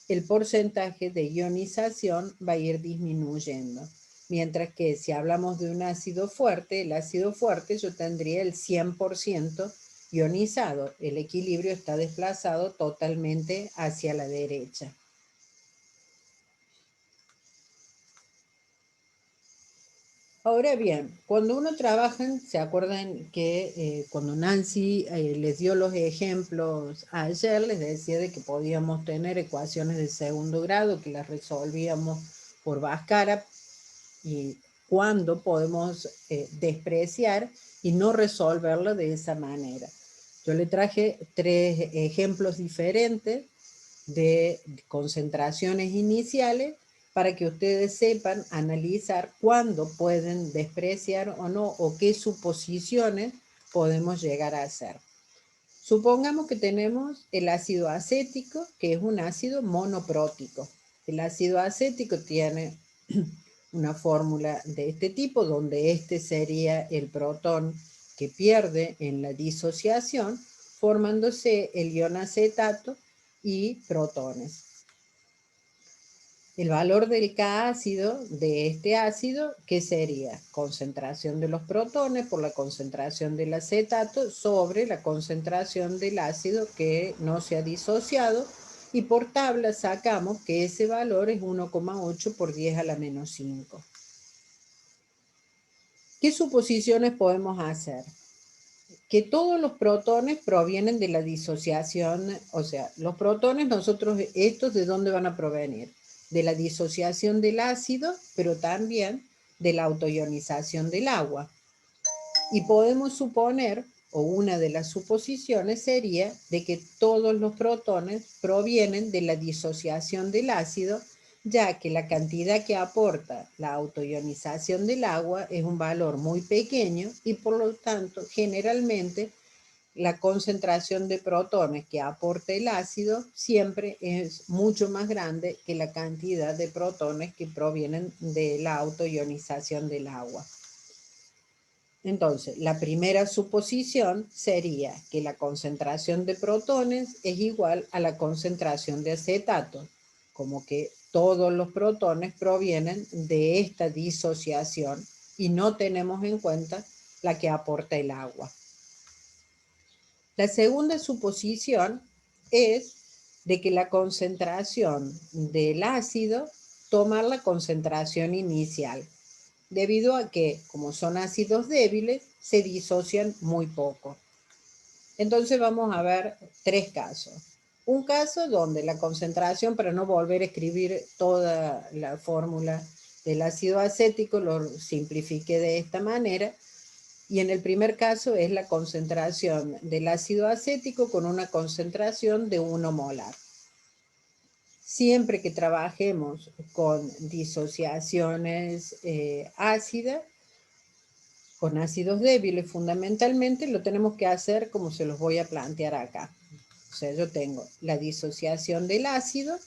el porcentaje de ionización va a ir disminuyendo. Mientras que si hablamos de un ácido fuerte, el ácido fuerte yo tendría el 100% ionizado. El equilibrio está desplazado totalmente hacia la derecha. Ahora bien, cuando uno trabaja, ¿se acuerdan que cuando Nancy les dio los ejemplos ayer, les decía de que podíamos tener ecuaciones de segundo grado que las resolvíamos por Bhaskara y cuándo podemos despreciar y no resolverlo de esa manera? Yo le traje 3 ejemplos diferentes de concentraciones iniciales para que ustedes sepan analizar cuándo pueden despreciar o no, o qué suposiciones podemos llegar a hacer. Supongamos que tenemos el ácido acético, que es un ácido monoprótico. El ácido acético tiene una fórmula de este tipo, donde este sería el protón que pierde en la disociación, formándose el ion acetato y protones. El valor del K ácido de este ácido, ¿qué sería? Concentración de los protones por la concentración del acetato sobre la concentración del ácido que no se ha disociado, y por tabla sacamos que ese valor es 1,8 por 10 a la menos 5. ¿Qué suposiciones podemos hacer? Que todos los protones provienen de la disociación, o sea, los protones nosotros, ¿estos de dónde van a provenir? de la disociación del ácido, pero también de la autoionización del agua. Y podemos suponer, o una de las suposiciones sería, de que todos los protones provienen de la disociación del ácido, ya que la cantidad que aporta la autoionización del agua es un valor muy pequeño y por lo tanto generalmente la concentración de protones que aporta el ácido siempre es mucho más grande que la cantidad de protones que provienen de la autoionización del agua. Entonces, la primera suposición sería que la concentración de protones es igual a la concentración de acetato, como que todos los protones provienen de esta disociación y no tenemos en cuenta la que aporta el agua. La segunda suposición es de que la concentración del ácido toma la concentración inicial, debido a que, como son ácidos débiles, se disocian muy poco. Entonces vamos a ver tres casos. Un caso donde la concentración, para no volver a escribir toda la fórmula del ácido acético, lo simplifique de esta manera. Y en el primer caso es la concentración del ácido acético con una concentración de 1 molar. Siempre que trabajemos con disociaciones ácidas, con ácidos débiles fundamentalmente, lo tenemos que hacer como se los voy a plantear acá. O sea, yo tengo la disociación del ácido.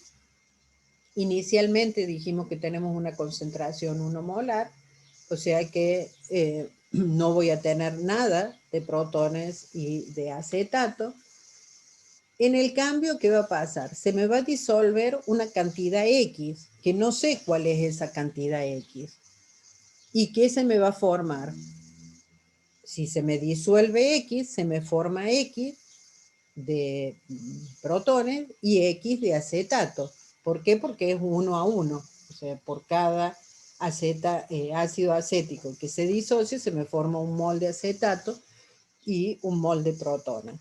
Inicialmente dijimos que tenemos una concentración 1 molar, o sea que no voy a tener nada de protones y de acetato. En el cambio, ¿qué va a pasar? Se me va a disolver una cantidad X, que no sé cuál es esa cantidad X. ¿Y qué se me va a formar? Si se me disuelve X, se me forma X de protones y X de acetato. ¿Por qué? Porque es 1 a 1. O sea, por cada ácido acético que se disocia, se me forma un mol de acetato y un mol de protones.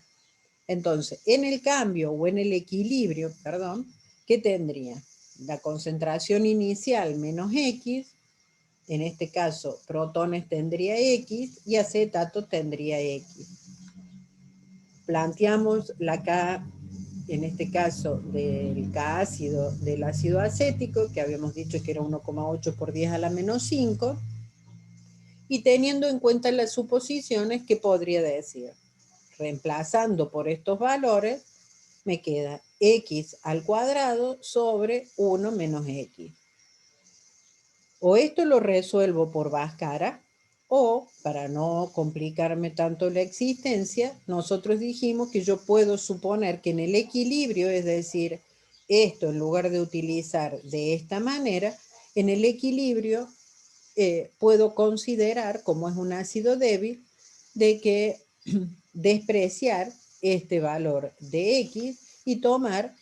Entonces, en el cambio o en el equilibrio, perdón, ¿qué tendría? La concentración inicial menos X, en este caso protones tendría X y acetato tendría X. Planteamos la K, en este caso del K ácido del ácido acético, que habíamos dicho que era 1,8 por 10 a la menos 5, y teniendo en cuenta las suposiciones, ¿qué podría decir? Reemplazando por estos valores, me queda X al cuadrado sobre 1 menos X. O esto lo resuelvo por Bhaskara, o, para no complicarme tanto la existencia, nosotros dijimos que yo puedo suponer que en el equilibrio, es decir, esto en lugar de utilizar de esta manera, en el equilibrio puedo considerar, como es un ácido débil, de que despreciar este valor de X y tomar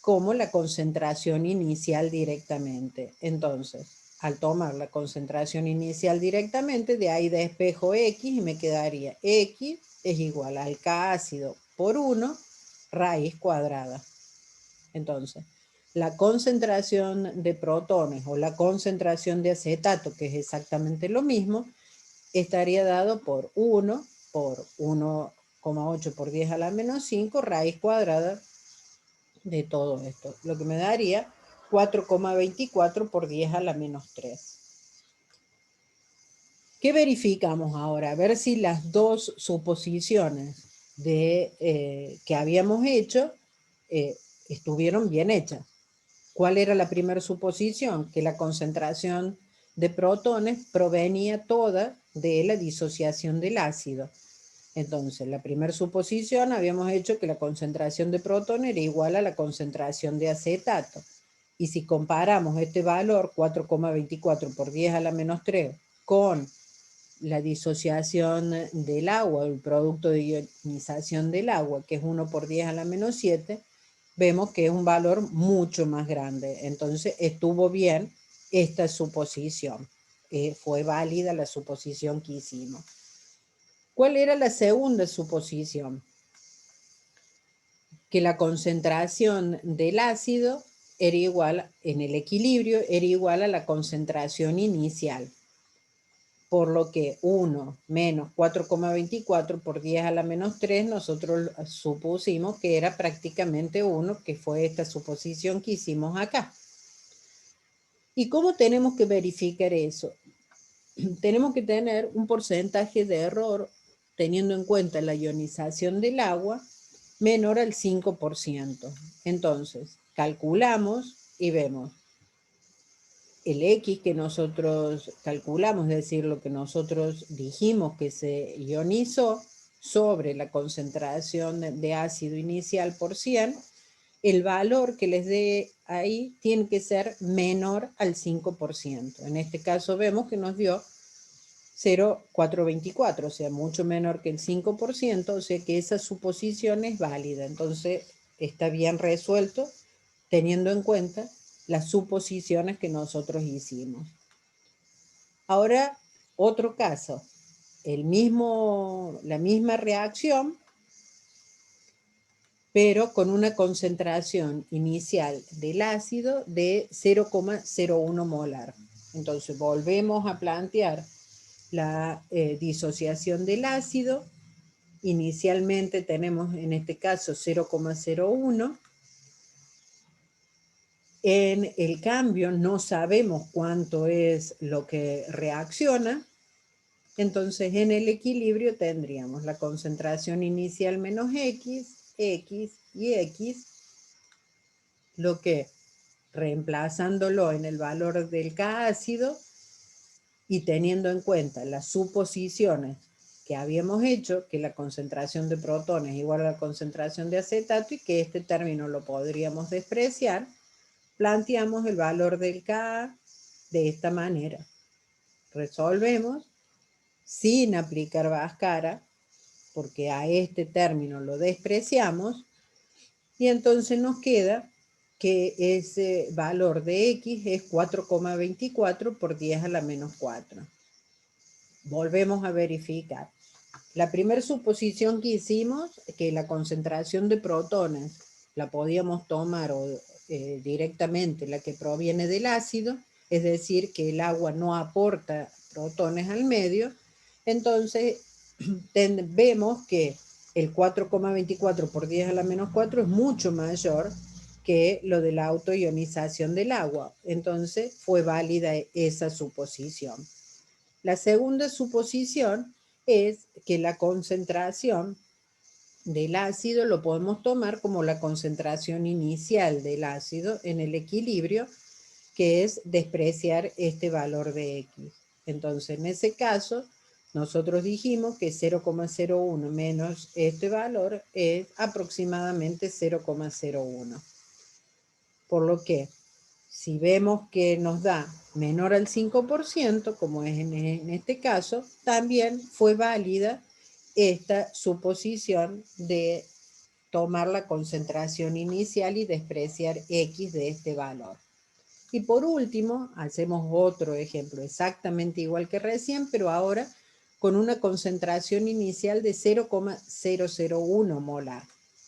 como la concentración inicial directamente. Entonces, al tomar la concentración inicial directamente, de ahí despejo X y me quedaría X es igual al K ácido por 1 raíz cuadrada. Entonces, la concentración de protones o la concentración de acetato, que es exactamente lo mismo, estaría dado por 1 por 1,8 por 10 a la menos 5 raíz cuadrada de todo esto, lo que me daría 4,24 por 10 a la menos 3. ¿Qué verificamos ahora? A ver si las dos suposiciones que habíamos hecho estuvieron bien hechas. ¿Cuál era la primera suposición? Que la concentración de protones provenía toda de la disociación del ácido. Entonces, la primera suposición habíamos hecho que la concentración de protones era igual a la concentración de acetato. Y si comparamos este valor, 4,24 por 10 a la menos 3, con la disociación del agua, el producto de ionización del agua, que es 1 por 10 a la menos 7, vemos que es un valor mucho más grande. Entonces, estuvo bien esta suposición. Fue válida la suposición que hicimos. ¿Cuál era la segunda suposición? Que la concentración del ácido era igual, en el equilibrio, era igual a la concentración inicial. Por lo que 1 menos 4,24 por 10 a la menos 3, nosotros supusimos que era prácticamente 1, que fue esta suposición que hicimos acá. ¿Y cómo tenemos que verificar eso? Tenemos que tener un porcentaje de error, teniendo en cuenta la ionización del agua, menor al 5%. Entonces, calculamos y vemos el X que nosotros calculamos, es decir, lo que nosotros dijimos que se ionizó sobre la concentración de ácido inicial por 100, el valor que les dé ahí tiene que ser menor al 5%. En este caso vemos que nos dio 0,424, o sea, mucho menor que el 5%, o sea que esa suposición es válida. Entonces, está bien resuelto teniendo en cuenta las suposiciones que nosotros hicimos. Ahora, otro caso, la misma reacción, pero con una concentración inicial del ácido de 0,01 molar. Entonces, volvemos a plantear la disociación del ácido. Inicialmente tenemos en este caso 0,01. En el cambio no sabemos cuánto es lo que reacciona. Entonces en el equilibrio tendríamos la concentración inicial menos X, X y X, lo que reemplazándolo en el valor del K ácido y teniendo en cuenta las suposiciones que habíamos hecho, que la concentración de protones es igual a la concentración de acetato y que este término lo podríamos despreciar, planteamos el valor del Ka de esta manera. Resolvemos sin aplicar Bhaskara, porque a este término lo despreciamos, y entonces nos queda que ese valor de X es 4,24 por 10 a la menos 4. Volvemos a verificar. La primera suposición que hicimos, que la concentración de protones la podíamos tomar directamente la que proviene del ácido, es decir, que el agua no aporta protones al medio, entonces vemos que el 4,24 por 10 a la menos 4 es mucho mayor que lo de la autoionización del agua. Entonces fue válida esa suposición. La segunda suposición es que la concentración del ácido lo podemos tomar como la concentración inicial del ácido en el equilibrio, que es despreciar este valor de X. Entonces, en ese caso, nosotros dijimos que 0,01 menos este valor es aproximadamente 0,01. Por lo que, si vemos que nos da menor al 5%, como es en este caso, también fue válida esta suposición de tomar la concentración inicial y despreciar X de este valor. Y por último, hacemos otro ejemplo exactamente igual que recién, pero ahora con una concentración inicial de 0,001 molar.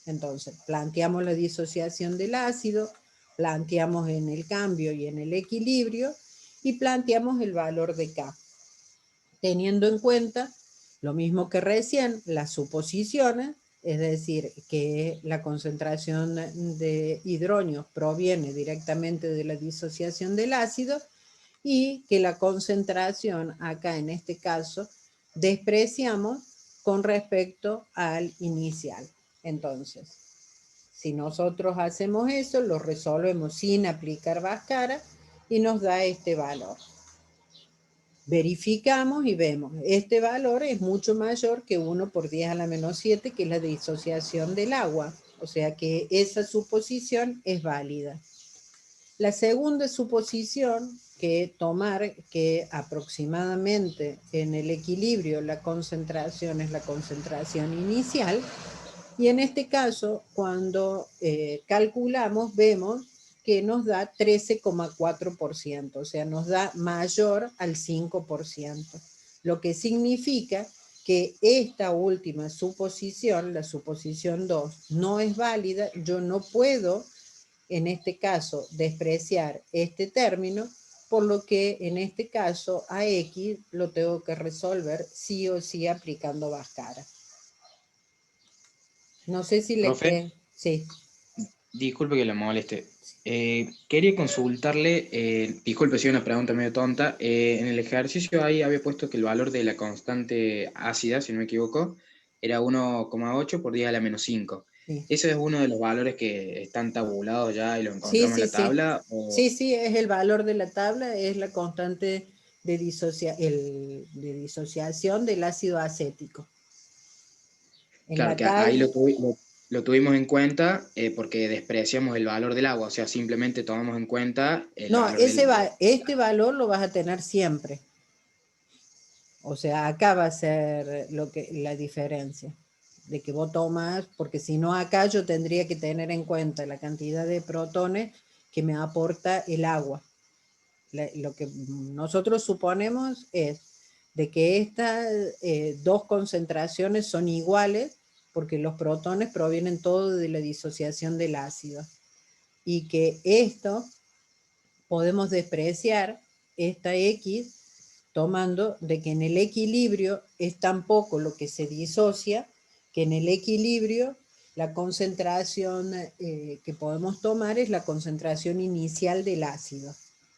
Entonces, planteamos la disociación del ácido, planteamos en el cambio y en el equilibrio y planteamos el valor de K. Teniendo en cuenta lo mismo que recién, las suposiciones, es decir, que la concentración de hidrógenos proviene directamente de la disociación del ácido y que la concentración acá en este caso despreciamos con respecto al inicial. Entonces, si nosotros hacemos eso, lo resolvemos sin aplicar Bhaskara y nos da este valor. Verificamos y vemos, este valor es mucho mayor que 1 por 10 a la menos 7, que es la disociación del agua. O sea que esa suposición es válida. La segunda suposición que tomar, que aproximadamente en el equilibrio la concentración es la concentración inicial, y en este caso, cuando calculamos, vemos que nos da 13,4%, o sea, nos da mayor al 5%, lo que significa que esta última suposición, la suposición 2, no es válida. Yo no puedo en este caso, despreciar este término, por lo que en este caso a X lo tengo que resolver sí o sí aplicando Bhaskara. No sé si le Profe, queda... Sí. disculpe que le moleste. Quería consultarle, disculpe si es una pregunta medio tonta, en el ejercicio ahí había puesto que el valor de la constante ácida, si no me equivoco, era 1,8 por 10 a la menos 5. Sí. ¿Eso es uno de los valores que están tabulados ya y lo Sí, encontramos en sí, la sí. tabla? Sí, sí, es el valor de la tabla, es la constante de, de disociación del ácido acético. En Claro, la que ahí tabla... lo tuvimos en cuenta porque despreciamos el valor del agua, o sea, simplemente tomamos en cuenta el No, valor del... este valor lo vas a tener siempre. O sea, acá va a ser la diferencia de que vos tomas, porque si no acá yo tendría que tener en cuenta la cantidad de protones que me aporta el agua. Lo que nosotros suponemos es de que estas dos concentraciones son iguales porque los protones provienen todos de la disociación del ácido y que esto podemos despreciar esta X tomando de que en el equilibrio es tan poco lo que se disocia que en el equilibrio la concentración que podemos tomar es la concentración inicial del ácido.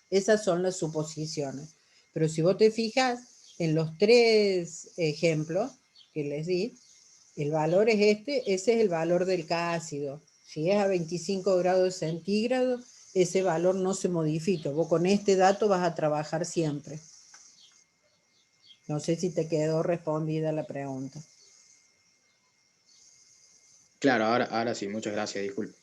Esas son las suposiciones. Pero si vos te fijas en los tres ejemplos que les di, el valor es este, ese es el valor del K ácido. Si es a 25 grados centígrados, ese valor no se modifica. Vos con este dato vas a trabajar siempre. No sé si te quedó respondida la pregunta. Claro, ahora sí, muchas gracias, disculpe.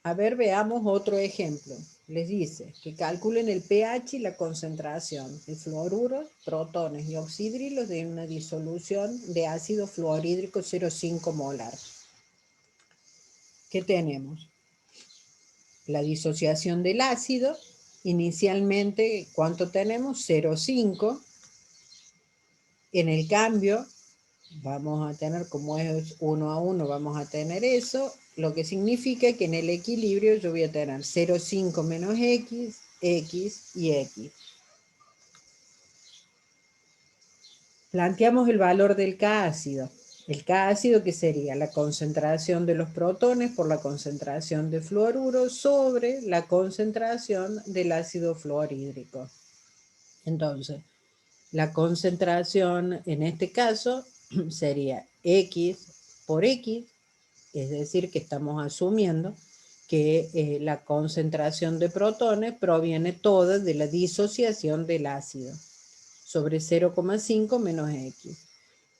A ver, veamos otro ejemplo. Les dice que calculen el pH y la concentración de fluoruros, protones y oxidrilos de una disolución de ácido fluorhídrico 0,5 molar. ¿Qué tenemos? La disociación del ácido, inicialmente, ¿cuánto tenemos? 0,5. En el cambio, vamos a tener, como es 1 a 1, vamos a tener eso, lo que significa que en el equilibrio yo voy a tener 0,5 menos X, X y X. Planteamos el valor del K ácido. El K ácido, que sería la concentración de los protones por la concentración de fluoruro sobre la concentración del ácido fluorhídrico. Entonces, la concentración en este caso sería X por X, es decir, que estamos asumiendo que la concentración de protones proviene toda de la disociación del ácido sobre 0,5 menos X.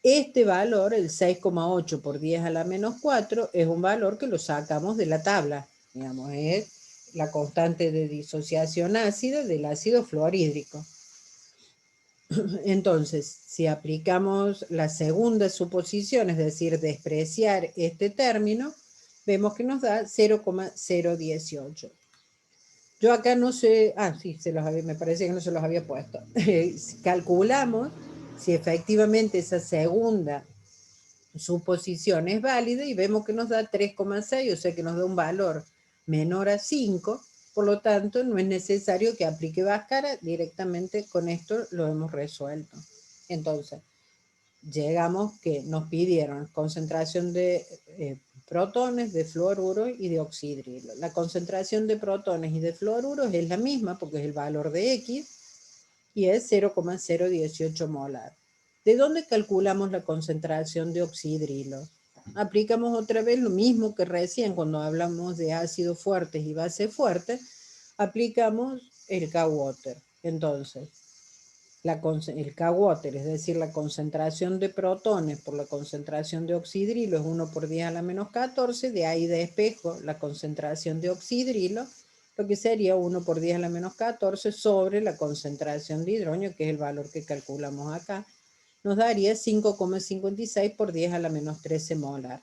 Este valor, el 6,8 por 10 a la menos 4, es un valor que lo sacamos de la tabla. Digamos, es la constante de disociación ácida del ácido fluorhídrico. Entonces, si aplicamos la segunda suposición, es decir, despreciar este término, vemos que nos da 0,018. Yo acá no sé, sí, me parece que no se los había puesto. Calculamos si efectivamente esa segunda suposición es válida y vemos que nos da 3,6, o sea que nos da un valor menor a 5, por lo tanto no es necesario que aplique Bhaskara, directamente con esto lo hemos resuelto. Entonces, llegamos que nos pidieron concentración de protones, de fluoruro y de oxidrilo. La concentración de protones y de fluoruros es la misma porque es el valor de X y es 0,018 molar. ¿De dónde calculamos la concentración de oxidrilo? Aplicamos otra vez lo mismo que recién cuando hablamos de ácidos fuertes y bases fuertes, aplicamos el K-Water. Entonces, el K-Water, es decir, la concentración de protones por la concentración de oxidrilo es 1 por 10 a la menos 14, de ahí despejo la concentración de oxidrilo, lo que sería 1 por 10 a la menos 14 sobre la concentración de hidrógeno, que es el valor que calculamos acá, nos daría 5,56 por 10 a la menos 13 molar.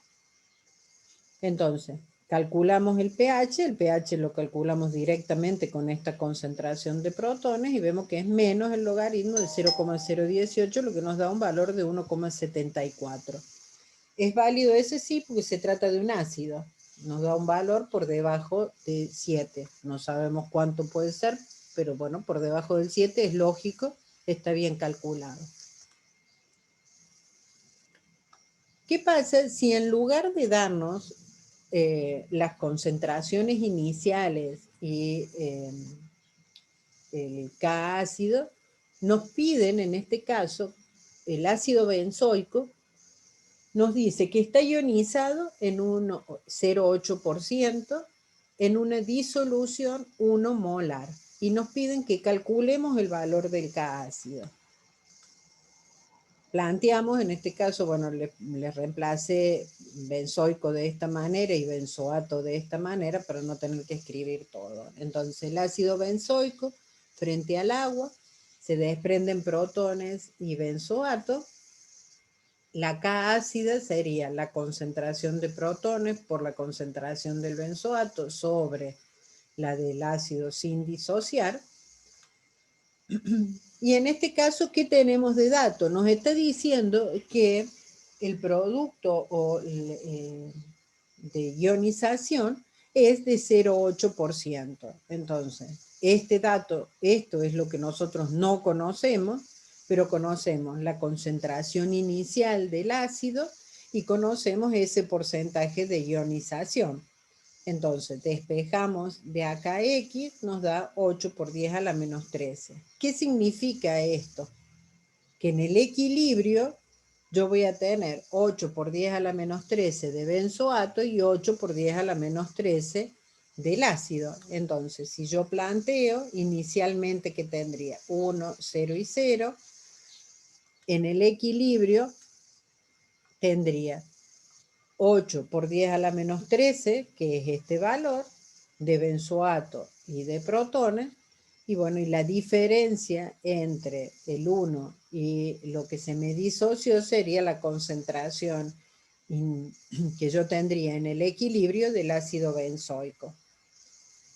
Entonces, calculamos el pH lo calculamos directamente con esta concentración de protones y vemos que es menos el logaritmo de 0,018, lo que nos da un valor de 1,74. Es válido ese sí porque se trata de un ácido. Nos da un valor por debajo de 7. No sabemos cuánto puede ser, pero bueno, por debajo del 7 es lógico, está bien calculado. ¿Qué pasa si en lugar de darnos las concentraciones iniciales y el K ácido, nos piden en este caso el ácido benzoico? Nos dice que está ionizado en un 0,8% en una disolución 1 molar y nos piden que calculemos el valor del K ácido. Planteamos, en este caso, bueno, le reemplacé benzoico de esta manera y benzoato de esta manera para no tener que escribir todo. Entonces, el ácido benzoico frente al agua se desprenden protones y benzoato. La K ácida sería la concentración de protones por la concentración del benzoato sobre la del ácido sin disociar. Y en este caso, ¿qué tenemos de dato? Nos está diciendo que el producto de ionización es de 0,8%. Entonces, este dato, esto es lo que nosotros no conocemos, pero conocemos la concentración inicial del ácido y conocemos ese porcentaje de ionización. Entonces, despejamos de acá X, nos da 8 por 10 a la menos 13. ¿Qué significa esto? Que en el equilibrio yo voy a tener 8 por 10 a la menos 13 de benzoato y 8 por 10 a la menos 13 del ácido. Entonces, si yo planteo inicialmente que tendría 1, 0 y 0, en el equilibrio tendría 8 por 10 a la menos 13, que es este valor de benzoato y de protones, y bueno, y la diferencia entre el 1 y lo que se me disoció sería la concentración que yo tendría en el equilibrio del ácido benzoico.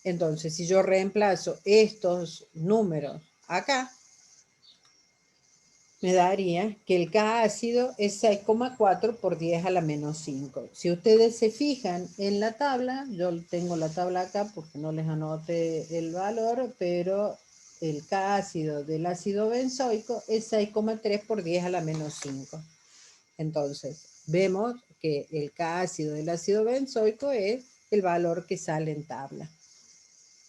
Entonces, si yo reemplazo estos números acá, me daría que el K ácido es 6,4 por 10 a la menos 5. Si ustedes se fijan en la tabla, yo tengo la tabla acá porque no les anoté el valor, pero el K ácido del ácido benzoico es 6,3 por 10 a la menos 5. Entonces, vemos que el K ácido del ácido benzoico es el valor que sale en tabla.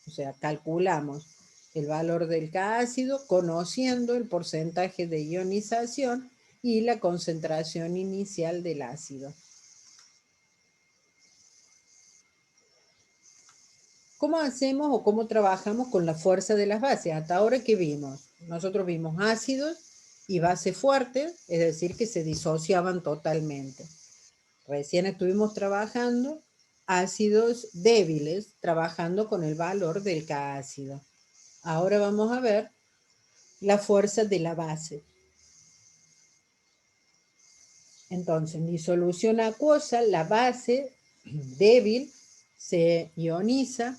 O sea, calculamos el valor del K ácido conociendo el porcentaje de ionización y la concentración inicial del ácido. ¿Cómo hacemos o cómo trabajamos con la fuerza de las bases? Hasta ahora, ¿qué vimos? Nosotros vimos ácidos y bases fuertes, es decir, que se disociaban totalmente. Recién estuvimos trabajando ácidos débiles, trabajando con el valor del K ácido. Ahora vamos a ver la fuerza de la base. Entonces, en disolución acuosa, la base débil se ioniza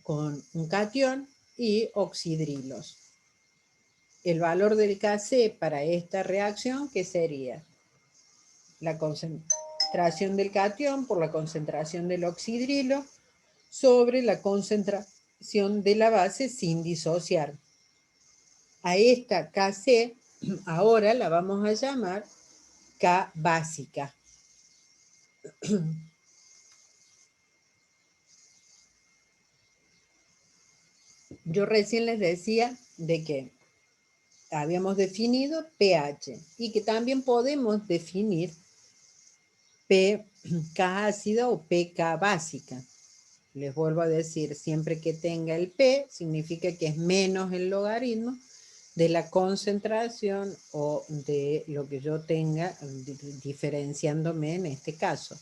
con un catión y oxidrilos. El valor del Kc para esta reacción, ¿qué sería? La concentración del catión por la concentración del oxidrilo sobre la concentración de la base sin disociar. A esta Kc ahora la vamos a llamar K básica. Yo recién les decía de que habíamos definido pH y que también podemos definir pK ácida o pK básica. Les vuelvo a decir, siempre que tenga el P, significa que es menos el logaritmo de la concentración o de lo que yo tenga diferenciándome en este caso.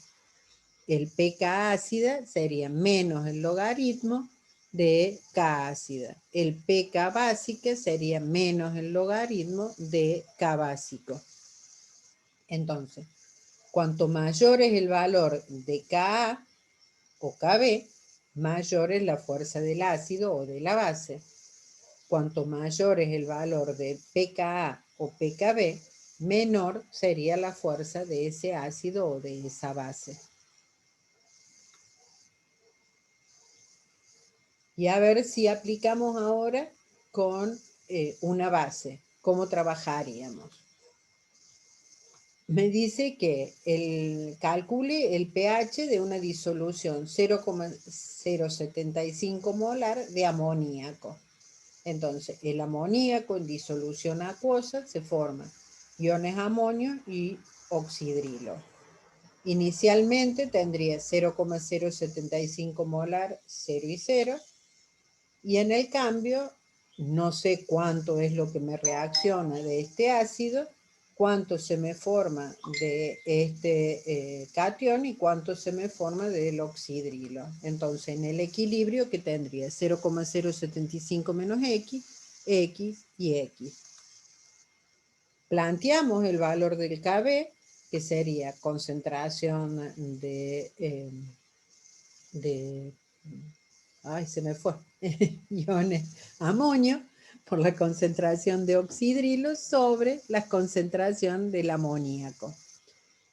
El pK ácida sería menos el logaritmo de K ácida. El pK básica sería menos el logaritmo de K básico. Entonces, cuanto mayor es el valor de Ka o Kb, mayor es la fuerza del ácido o de la base. Cuanto mayor es el valor de pKa o pKb, menor sería la fuerza de ese ácido o de esa base. Y a ver si aplicamos ahora con una base, ¿cómo trabajaríamos? Me dice que calcule el pH de una disolución 0,075 molar de amoníaco. Entonces, el amoníaco en disolución acuosa se forma iones amonio y oxidrilo. Inicialmente tendría 0,075 molar 0 y 0, y en el cambio no sé cuánto es lo que me reacciona de este ácido, cuánto se me forma de este catión y cuánto se me forma del oxidrilo. Entonces, en el equilibrio, que tendría 0,075 menos X, X y X. Planteamos el valor del Kb, que sería concentración ay, se me fue, iones amonio por la concentración de oxidrilo sobre la concentración del amoníaco.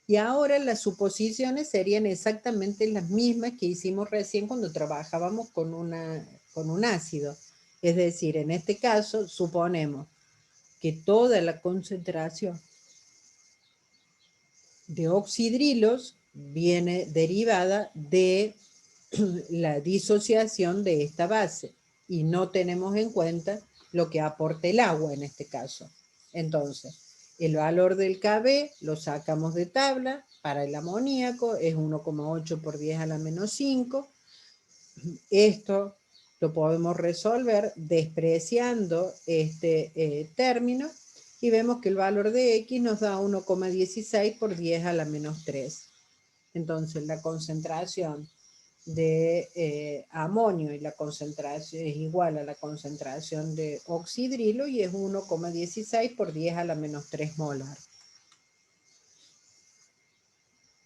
Y ahora las suposiciones serían exactamente las mismas que hicimos recién cuando trabajábamos con un ácido. Es decir, en este caso suponemos que toda la concentración de oxidrilos viene derivada de la disociación de esta base y no tenemos en cuenta lo que aporta el agua en este caso. Entonces, el valor del Kb lo sacamos de tabla. Para el amoníaco es 1,8 por 10 a la menos 5. Esto lo podemos resolver despreciando este término y vemos que el valor de X nos da 1,16 por 10 a la menos 3. Entonces, la concentración de amonio y la concentración es igual a la concentración de oxidrilo y es 1,16 por 10 a la menos 3 molar.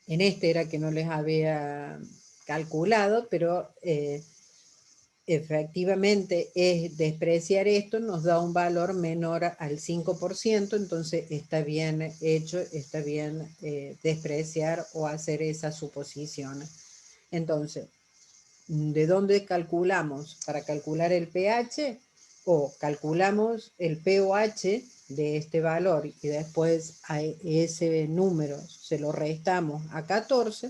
En este era que no les había calculado, pero efectivamente es despreciar esto, nos da un valor menor al 5%, entonces está bien hecho, está bien despreciar o hacer esas suposiciones. Entonces, ¿de dónde calculamos? Para calcular el pH, o calculamos el pOH de este valor y después a ese número se lo restamos a 14,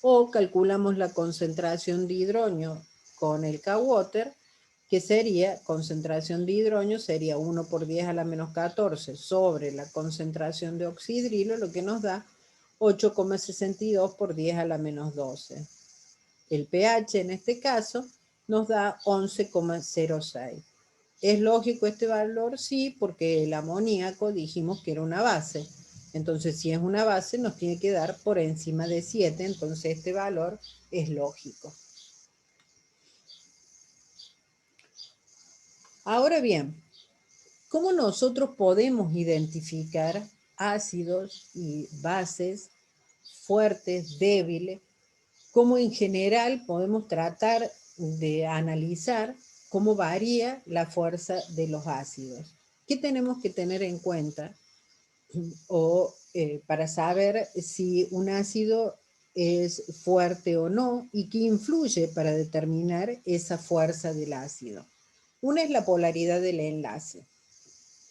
o calculamos la concentración de hidrógeno con el K-Water, que sería, concentración de hidrógeno sería 1 por 10 a la menos 14 sobre la concentración de oxidrilo, lo que nos da 8,62 por 10 a la menos 12. El pH en este caso nos da 11,06. ¿Es lógico este valor? Sí, porque el amoníaco dijimos que era una base. Entonces, si es una base, nos tiene que dar por encima de 7. Entonces, este valor es lógico. Ahora bien, ¿cómo nosotros podemos identificar ácidos y bases fuertes, débiles? ¿Cómo en general podemos tratar de analizar cómo varía la fuerza de los ácidos? ¿Qué tenemos que tener en cuenta para saber si un ácido es fuerte o no y qué influye para determinar esa fuerza del ácido? Una es la polaridad del enlace.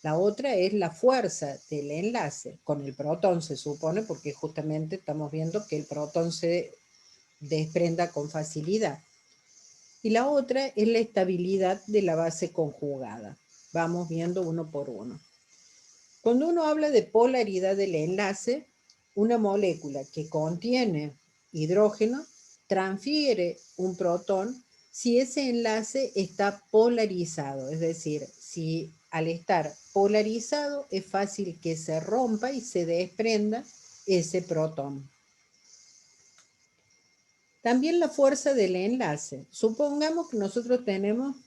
La otra es la fuerza del enlace con el protón, se supone, porque justamente estamos viendo que el protón se desprenda con facilidad. Y la otra es la estabilidad de la base conjugada. Vamos viendo uno por uno. Cuando uno habla de polaridad del enlace, una molécula que contiene hidrógeno transfiere un protón si ese enlace está polarizado, es decir, si al estar polarizado es fácil que se rompa y se desprenda ese protón. También la fuerza del enlace. Supongamos que nosotros tenemos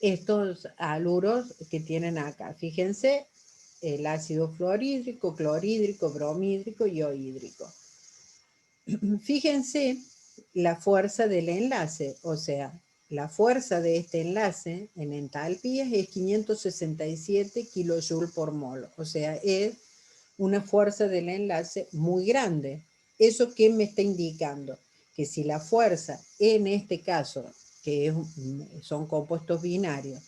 estos haluros que tienen acá. Fíjense, el ácido fluorhídrico, clorhídrico, bromhídrico y iohídrico. Fíjense la fuerza del enlace, o sea, la fuerza de este enlace en entalpías es 567 kJ por mol, o sea, es una fuerza del enlace muy grande. ¿Eso qué me está indicando? Que si la fuerza, en este caso, que son compuestos binarios,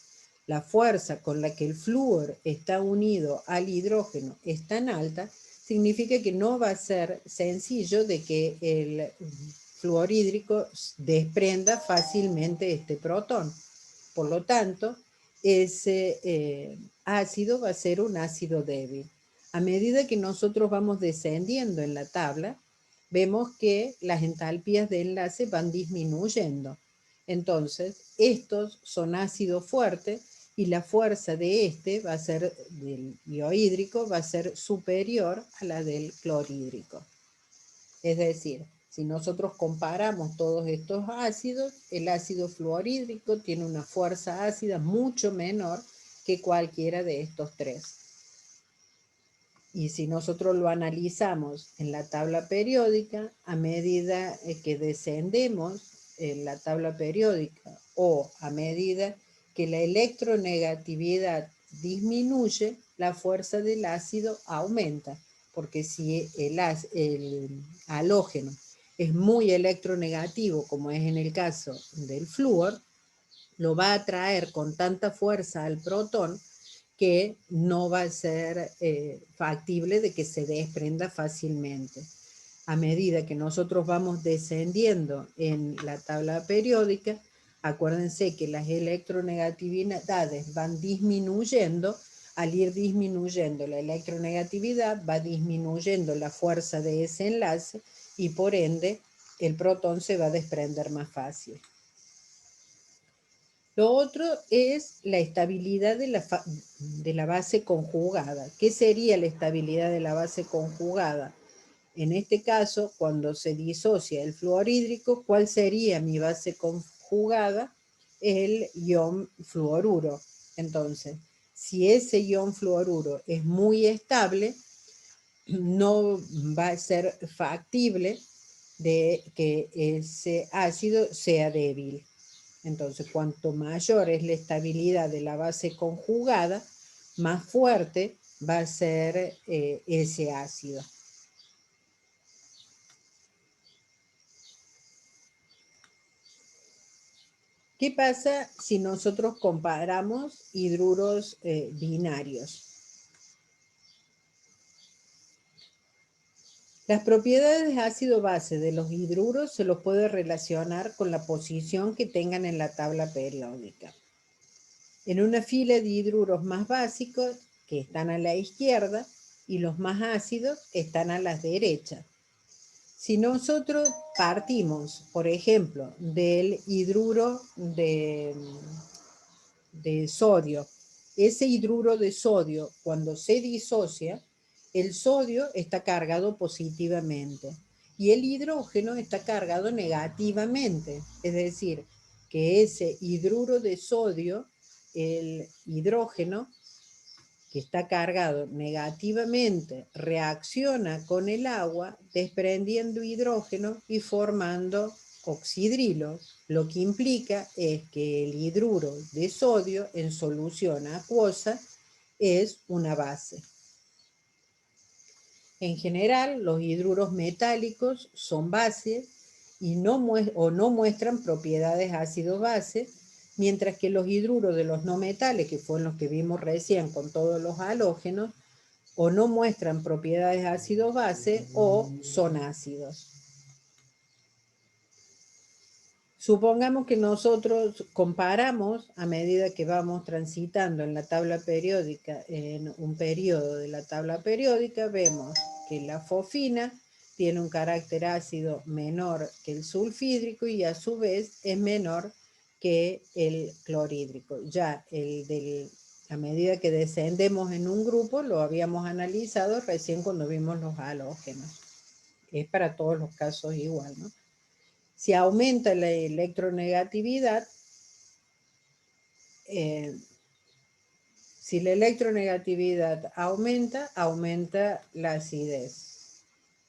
la fuerza con la que el flúor está unido al hidrógeno es tan alta, significa que no va a ser sencillo de que el fluorhídrico desprenda fácilmente este protón. Por lo tanto, ese ácido va a ser un ácido débil. A medida que nosotros vamos descendiendo en la tabla, vemos que las entalpías de enlace van disminuyendo. Entonces, estos son ácidos fuertes y la fuerza de este va a ser, del biohídrico, va a ser superior a la del clorhídrico. Es decir, si nosotros comparamos todos estos ácidos, el ácido fluorhídrico tiene una fuerza ácida mucho menor que cualquiera de estos tres. Y si nosotros lo analizamos en la tabla periódica, a medida que descendemos en la tabla periódica o a medida que la electronegatividad disminuye, la fuerza del ácido aumenta, porque si el halógeno es muy electronegativo, como es en el caso del flúor, lo va a atraer con tanta fuerza al protón que no va a ser factible de que se desprenda fácilmente. A medida que nosotros vamos descendiendo en la tabla periódica, acuérdense que las electronegatividades van disminuyendo. Al ir disminuyendo la electronegatividad, va disminuyendo la fuerza de ese enlace y por ende el protón se va a desprender más fácil. Lo otro es la estabilidad de la base conjugada. ¿Qué sería la estabilidad de la base conjugada? En este caso, cuando se disocia el fluorhídrico, ¿cuál sería mi base conjugada? El ion fluoruro. Entonces, si ese ion fluoruro es muy estable, no va a ser factible de que ese ácido sea débil. Entonces, cuanto mayor es la estabilidad de la base conjugada, más fuerte va a ser ese ácido. ¿Qué pasa si nosotros comparamos hidruros binarios? Las propiedades ácido-base de los hidruros se los puede relacionar con la posición que tengan en la tabla periódica. En una fila de hidruros más básicos, que están a la izquierda, y los más ácidos están a la derecha. Si nosotros partimos, por ejemplo, del hidruro de sodio, ese hidruro de sodio, cuando se disocia, el sodio está cargado positivamente y el hidrógeno está cargado negativamente. Es decir, que ese hidruro de sodio, el hidrógeno que está cargado negativamente, reacciona con el agua desprendiendo hidrógeno y formando oxidrilo, lo que implica es que el hidruro de sodio en solución acuosa es una base. En general, los hidruros metálicos son bases y no muestran propiedades ácido-base, mientras que los hidruros de los no metales, que fueron los que vimos recién con todos los halógenos, o no muestran propiedades ácido-base o son ácidos. Supongamos que nosotros comparamos a medida que vamos transitando en la tabla periódica, en un periodo de la tabla periódica, vemos que la fosfina tiene un carácter ácido menor que el sulfídrico y a su vez es menor que el clorhídrico. Ya a medida que descendemos en un grupo, lo habíamos analizado recién cuando vimos los halógenos. Es para todos los casos igual, ¿no? Si aumenta la electronegatividad, si la electronegatividad aumenta, aumenta la acidez,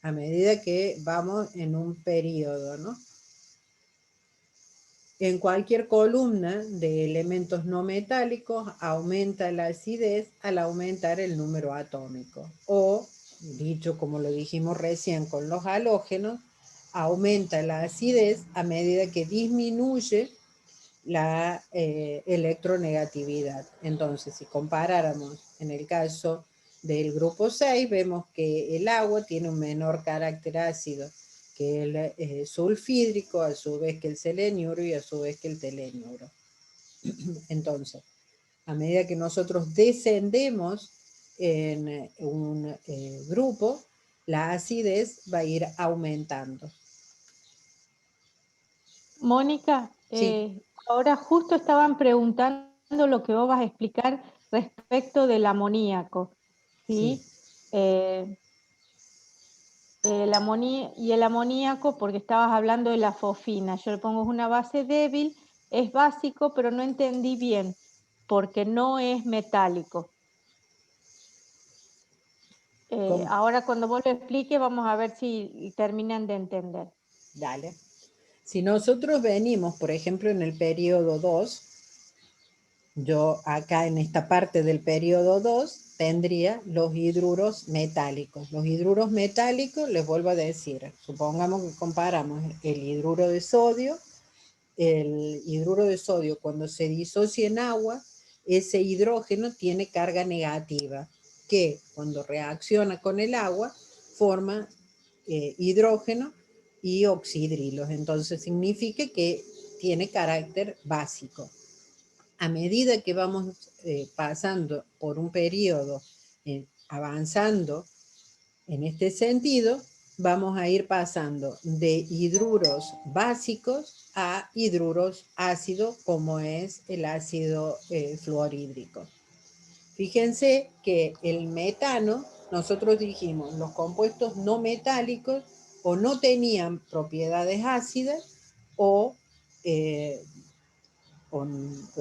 a medida que vamos en un periodo, ¿no? En cualquier columna de elementos no metálicos aumenta la acidez al aumentar el número atómico, o dicho como lo dijimos recién con los halógenos, aumenta la acidez a medida que disminuye la electronegatividad. Entonces, si comparáramos en el caso del grupo 6, vemos que el agua tiene un menor carácter ácido que el sulfídrico, a su vez que el seleniuro y a su vez que el teleniuro. Entonces, a medida que nosotros descendemos en un grupo, la acidez va a ir aumentando. Mónica, Sí. ahora justo estaban preguntando lo que vos vas a explicar respecto del amoníaco, ¿sí? Sí. Y el amoníaco, porque estabas hablando de la fosfina, yo le pongo una base débil, es básico, pero no entendí bien, porque no es metálico. Ahora cuando vos lo expliques vamos a ver si terminan de entender. Dale. Si nosotros venimos, por ejemplo, en el periodo 2, yo acá en esta parte del periodo 2 tendría los hidruros metálicos. Los hidruros metálicos, les vuelvo a decir, supongamos que comparamos el hidruro de sodio. El hidruro de sodio, cuando se disocia en agua, ese hidrógeno tiene carga negativa, que cuando reacciona con el agua forma hidrógeno y oxidrilos. Entonces significa que tiene carácter básico. A medida que vamos pasando por un periodo avanzando en este sentido, vamos a ir pasando de hidruros básicos a hidruros ácidos, como es el ácido fluorhídrico. Fíjense que el metano, nosotros dijimos, los compuestos no metálicos o no tenían propiedades ácidas o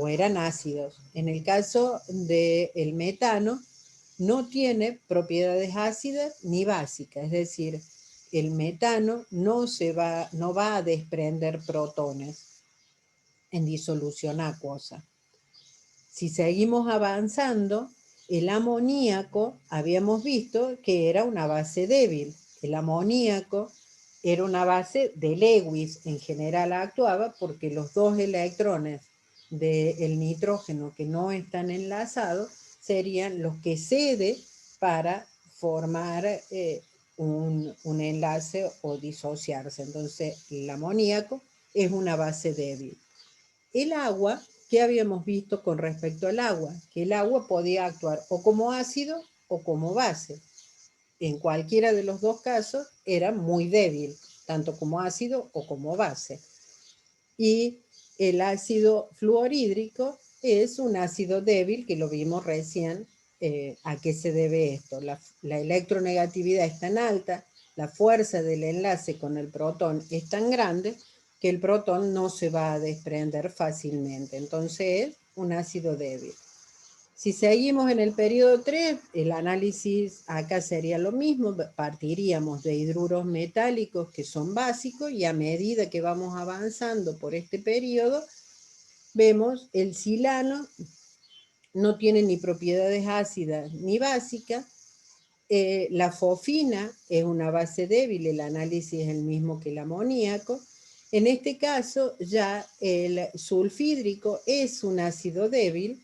eran ácidos. En el caso del metano, no tiene propiedades ácidas ni básicas, es decir, el metano no va a desprender protones en disolución acuosa. Si seguimos avanzando, el amoníaco habíamos visto que era una base débil. El amoníaco era una base de Lewis, en general actuaba porque los dos electrones del nitrógeno que no están enlazados serían los que cede para formar un enlace o disociarse. Entonces, el amoníaco es una base débil. El agua, ¿qué habíamos visto con respecto al agua? Que el agua podía actuar o como ácido o como base. En cualquiera de los dos casos era muy débil, tanto como ácido o como base. Y el ácido fluorhídrico es un ácido débil, que lo vimos recién. ¿A qué se debe esto? La electronegatividad es tan alta, la fuerza del enlace con el protón es tan grande que el protón no se va a desprender fácilmente. Entonces es un ácido débil. Si seguimos en el periodo 3, el análisis acá sería lo mismo, partiríamos de hidruros metálicos que son básicos y a medida que vamos avanzando por este periodo, vemos el silano no tiene ni propiedades ácidas ni básicas, la fosfina es una base débil, el análisis es el mismo que el amoníaco. En este caso ya el sulfídrico es un ácido débil,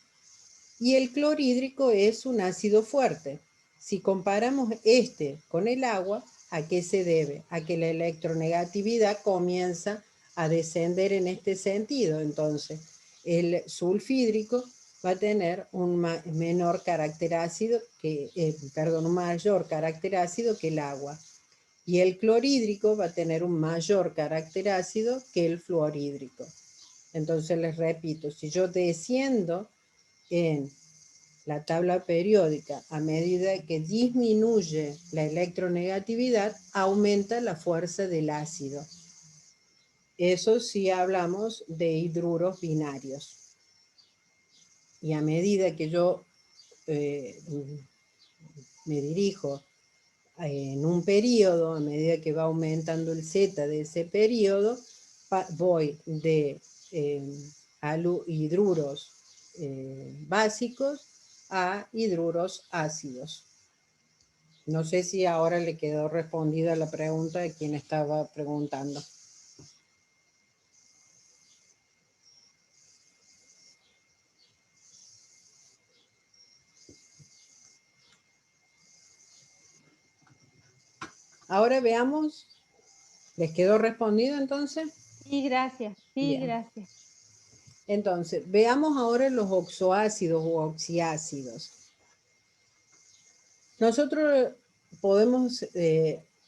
y el clorhídrico es un ácido fuerte. Si comparamos este con el agua, ¿a qué se debe? A que la electronegatividad comienza a descender en este sentido. Entonces, el sulfídrico va a tener un menor carácter ácido un mayor carácter ácido que el agua. Y el clorhídrico va a tener un mayor carácter ácido que el fluorhídrico. Entonces les repito, si yo desciendo en la tabla periódica, a medida que disminuye la electronegatividad, aumenta la fuerza del ácido. Eso sí hablamos de hidruros binarios. Y a medida que yo me dirijo en un periodo, a medida que va aumentando el Z de ese periodo, voy de hidruros básicos a hidruros ácidos. No sé si ahora le quedó respondida la pregunta de quien estaba preguntando. Ahora veamos, ¿les quedó respondido entonces? Sí, gracias. Sí, Bien. gracias. Entonces, veamos ahora los oxoácidos u oxiácidos. Nosotros podemos,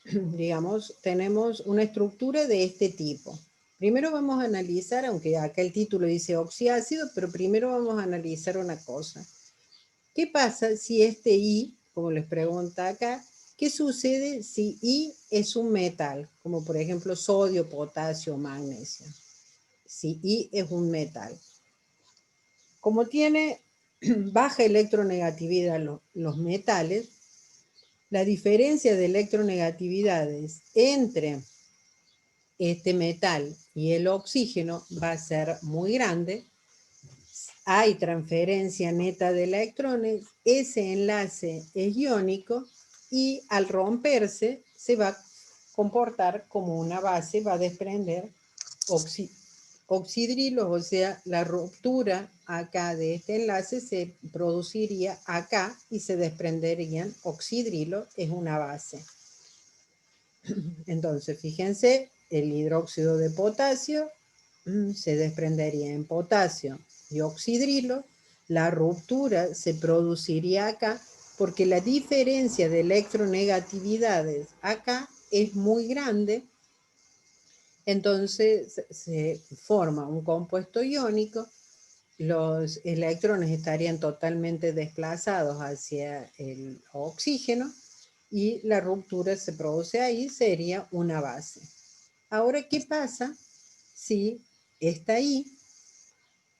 digamos, tenemos una estructura de este tipo. Primero vamos a analizar, aunque acá el título dice oxiácido, pero primero vamos a analizar una cosa. ¿Qué pasa si este I, como les pregunta acá, qué sucede si I es un metal, como por ejemplo sodio, potasio, magnesio? Si I es un metal. Como tiene baja electronegatividad los metales, la diferencia de electronegatividades entre este metal y el oxígeno va a ser muy grande. Hay transferencia neta de electrones, ese enlace es iónico y al romperse se va a comportar como una base, va a desprender oxidrilos, o sea, la ruptura acá de este enlace se produciría acá y se desprenderían oxidrilos, es una base. Entonces, fíjense, el hidróxido de potasio se desprendería en potasio y oxidrilo, la ruptura se produciría acá porque la diferencia de electronegatividades acá es muy grande, entonces se forma un compuesto iónico, los electrones estarían totalmente desplazados hacia el oxígeno y la ruptura se produce ahí, sería una base. Ahora, ¿qué pasa si esta I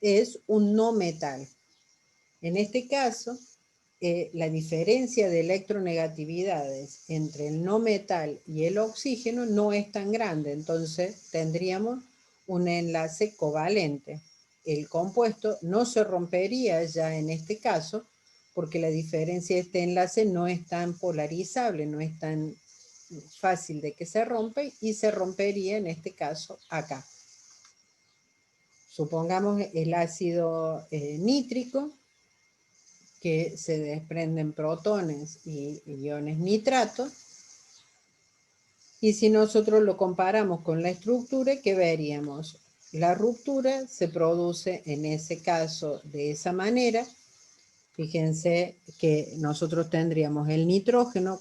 es un no metal? En este caso, la diferencia de electronegatividades entre el no metal y el oxígeno no es tan grande, entonces tendríamos un enlace covalente. El compuesto no se rompería ya en este caso, porque la diferencia de este enlace no es tan polarizable, no es tan fácil de que se rompe y se rompería en este caso acá. Supongamos el ácido nítrico, que se desprenden protones y iones nitratos. Y si nosotros lo comparamos con la estructura, ¿qué veríamos? La ruptura se produce en ese caso de esa manera. Fíjense que nosotros tendríamos el nitrógeno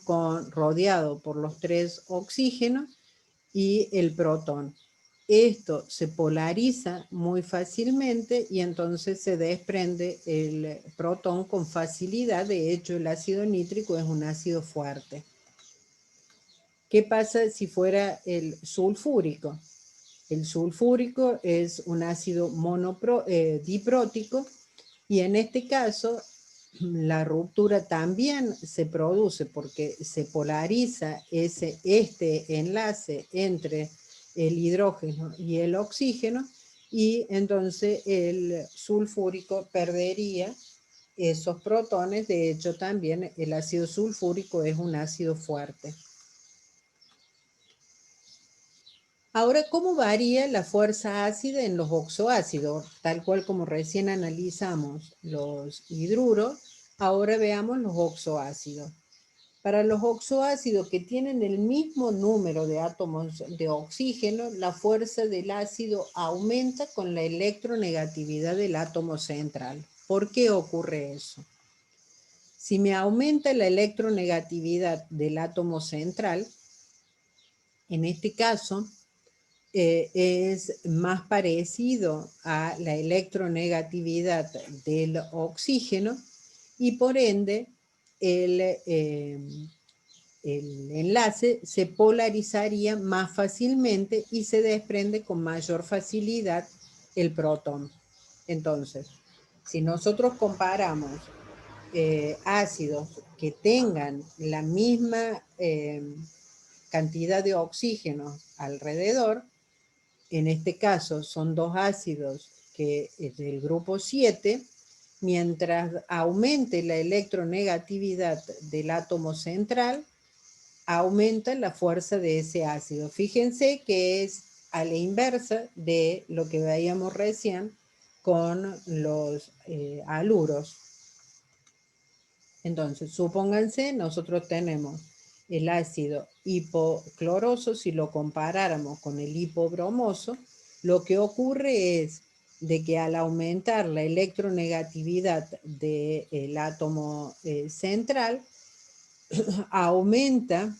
rodeado por los 3 oxígenos y el protón. Esto se polariza muy fácilmente y entonces se desprende el protón con facilidad. De hecho, el ácido nítrico es un ácido fuerte. ¿Qué pasa si fuera el sulfúrico? El sulfúrico es un ácido diprótico y en este caso la ruptura también se produce porque se polariza este enlace entre el hidrógeno y el oxígeno y entonces el sulfúrico perdería esos protones. De hecho, también el ácido sulfúrico es un ácido fuerte. Ahora, ¿cómo varía la fuerza ácida en los oxoácidos? Tal cual como recién analizamos los hidruros, ahora veamos los oxoácidos. Para los oxoácidos que tienen el mismo número de átomos de oxígeno, la fuerza del ácido aumenta con la electronegatividad del átomo central. ¿Por qué ocurre eso? Si me aumenta la electronegatividad del átomo central, en este caso, es más parecido a la electronegatividad del oxígeno y por ende el enlace se polarizaría más fácilmente y se desprende con mayor facilidad el protón. Entonces, si nosotros comparamos ácidos que tengan la misma cantidad de oxígeno alrededor, en este caso son dos ácidos que es del grupo 7, mientras aumente la electronegatividad del átomo central, aumenta la fuerza de ese ácido. Fíjense que es a la inversa de lo que veíamos recién con los haluros. Entonces, supónganse, nosotros tenemos el ácido hipocloroso, si lo comparáramos con el hipobromoso, lo que ocurre es de que al aumentar la electronegatividad del átomo central, aumenta,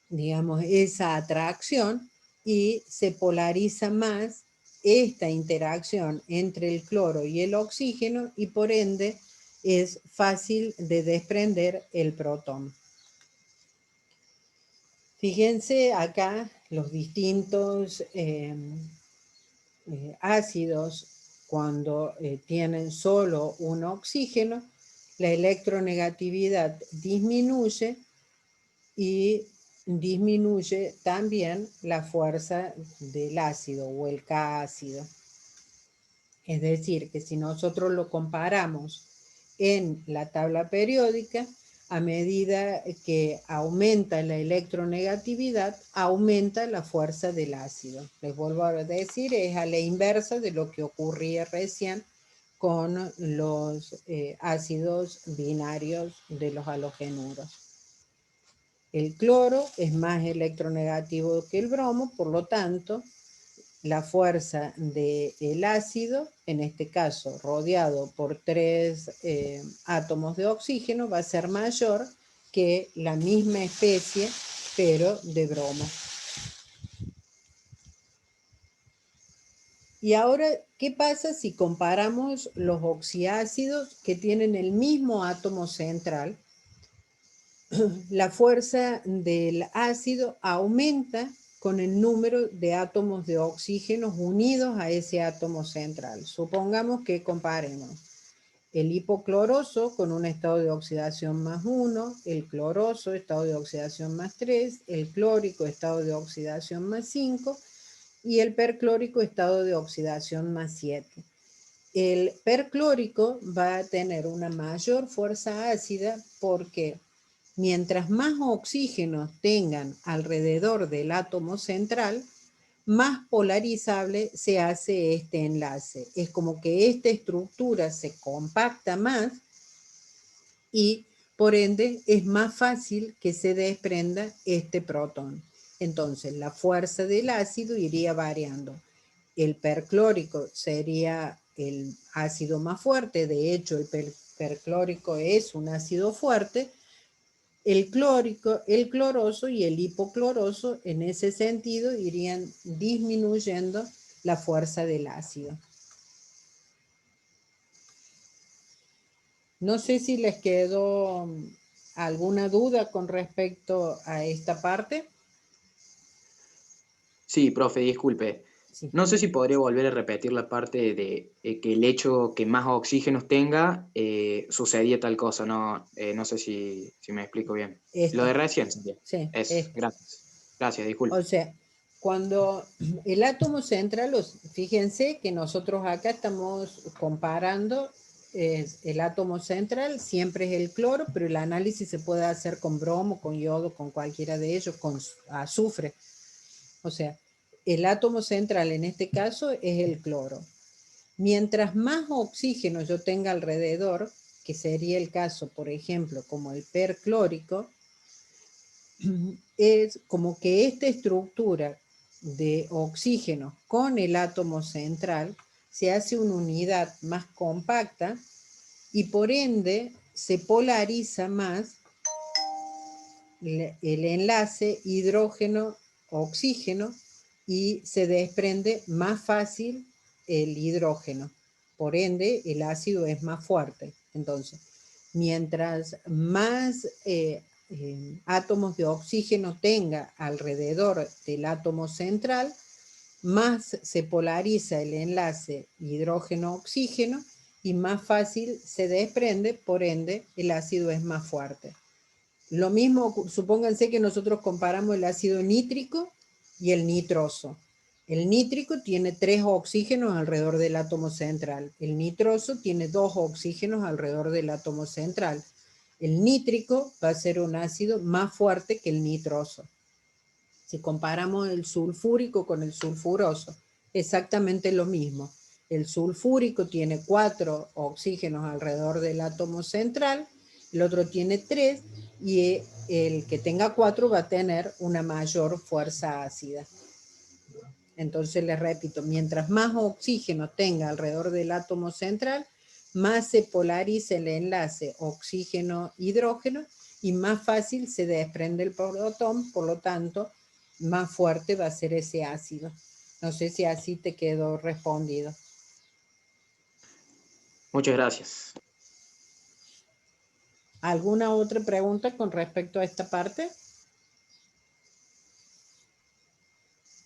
digamos, esa atracción y se polariza más esta interacción entre el cloro y el oxígeno y por ende es fácil de desprender el protón. Fíjense acá los distintos ácidos cuando tienen solo un oxígeno, la electronegatividad disminuye y disminuye también la fuerza del ácido o el K-ácido. Es decir, que si nosotros lo comparamos en la tabla periódica, a medida que aumenta la electronegatividad, aumenta la fuerza del ácido. Les vuelvo a decir, es a la inversa de lo que ocurría recién con los ácidos binarios de los halogenuros. El cloro es más electronegativo que el bromo, por lo tanto, la fuerza del ácido, en este caso rodeado por 3 átomos de oxígeno, va a ser mayor que la misma especie, pero de bromo. Y ahora, ¿qué pasa si comparamos los oxiácidos que tienen el mismo átomo central? La fuerza del ácido aumenta con el número de átomos de oxígeno unidos a ese átomo central. Supongamos que comparemos el hipocloroso con un estado de oxidación más 1, el cloroso estado de oxidación más 3, el clórico estado de oxidación más 5 y el perclórico estado de oxidación más 7. El perclórico va a tener una mayor fuerza ácida porque mientras más oxígenos tengan alrededor del átomo central, más polarizable se hace este enlace. Es como que esta estructura se compacta más y por ende es más fácil que se desprenda este protón. Entonces la fuerza del ácido iría variando. El perclórico sería el ácido más fuerte, de hecho el perclórico es un ácido fuerte. El clórico, el cloroso y el hipocloroso en ese sentido irían disminuyendo la fuerza del ácido. No sé si les quedó alguna duda con respecto a esta parte. Sí, profe, disculpe. Sí. No sé si podría volver a repetir la parte de que el hecho que más oxígenos tenga sucedía tal cosa. No sé si me explico bien. Lo de recién. Sí, Gracias. Gracias, disculpe. O sea, cuando el átomo central, fíjense que nosotros acá estamos comparando el átomo central, siempre es el cloro, pero el análisis se puede hacer con bromo, con yodo, con cualquiera de ellos, con azufre. O sea, el átomo central en este caso es el cloro. Mientras más oxígeno yo tenga alrededor, que sería el caso, por ejemplo, como el perclórico, es como que esta estructura de oxígeno con el átomo central se hace una unidad más compacta y por ende se polariza más el enlace hidrógeno-oxígeno y se desprende más fácil el hidrógeno. Por ende, el ácido es más fuerte. Entonces, mientras más átomos de oxígeno tenga alrededor del átomo central, más se polariza el enlace hidrógeno-oxígeno y más fácil se desprende, por ende, el ácido es más fuerte. Lo mismo, supónganse que nosotros comparamos el ácido nítrico y el nitroso. El nítrico tiene 3 oxígenos alrededor del átomo central. El nitroso tiene 2 oxígenos alrededor del átomo central. El nítrico va a ser un ácido más fuerte que el nitroso. Si comparamos el sulfúrico con el sulfuroso, exactamente lo mismo. El sulfúrico tiene 4 oxígenos alrededor del átomo central, el otro tiene 3 y el que tenga 4 va a tener una mayor fuerza ácida. Entonces les repito, mientras más oxígeno tenga alrededor del átomo central, más se polariza el enlace oxígeno-hidrógeno y más fácil se desprende el protón, por lo tanto, más fuerte va a ser ese ácido. No sé si así te quedó respondido. Muchas gracias. ¿Alguna otra pregunta con respecto a esta parte?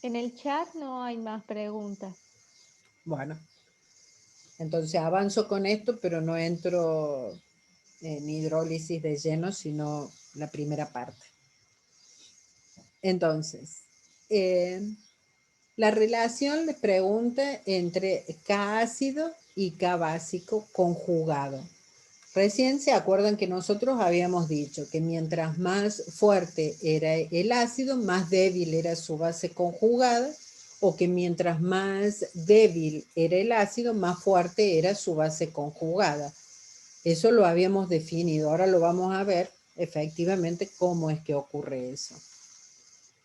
En el chat no hay más preguntas. Bueno, entonces avanzo con esto, pero no entro en hidrólisis de lleno, sino la primera parte. Entonces, la relación les pregunta entre K ácido y K básico conjugado. Recién se acuerdan que nosotros habíamos dicho que mientras más fuerte era el ácido, más débil era su base conjugada, o que mientras más débil era el ácido, más fuerte era su base conjugada. Eso lo habíamos definido, ahora lo vamos a ver efectivamente cómo es que ocurre eso.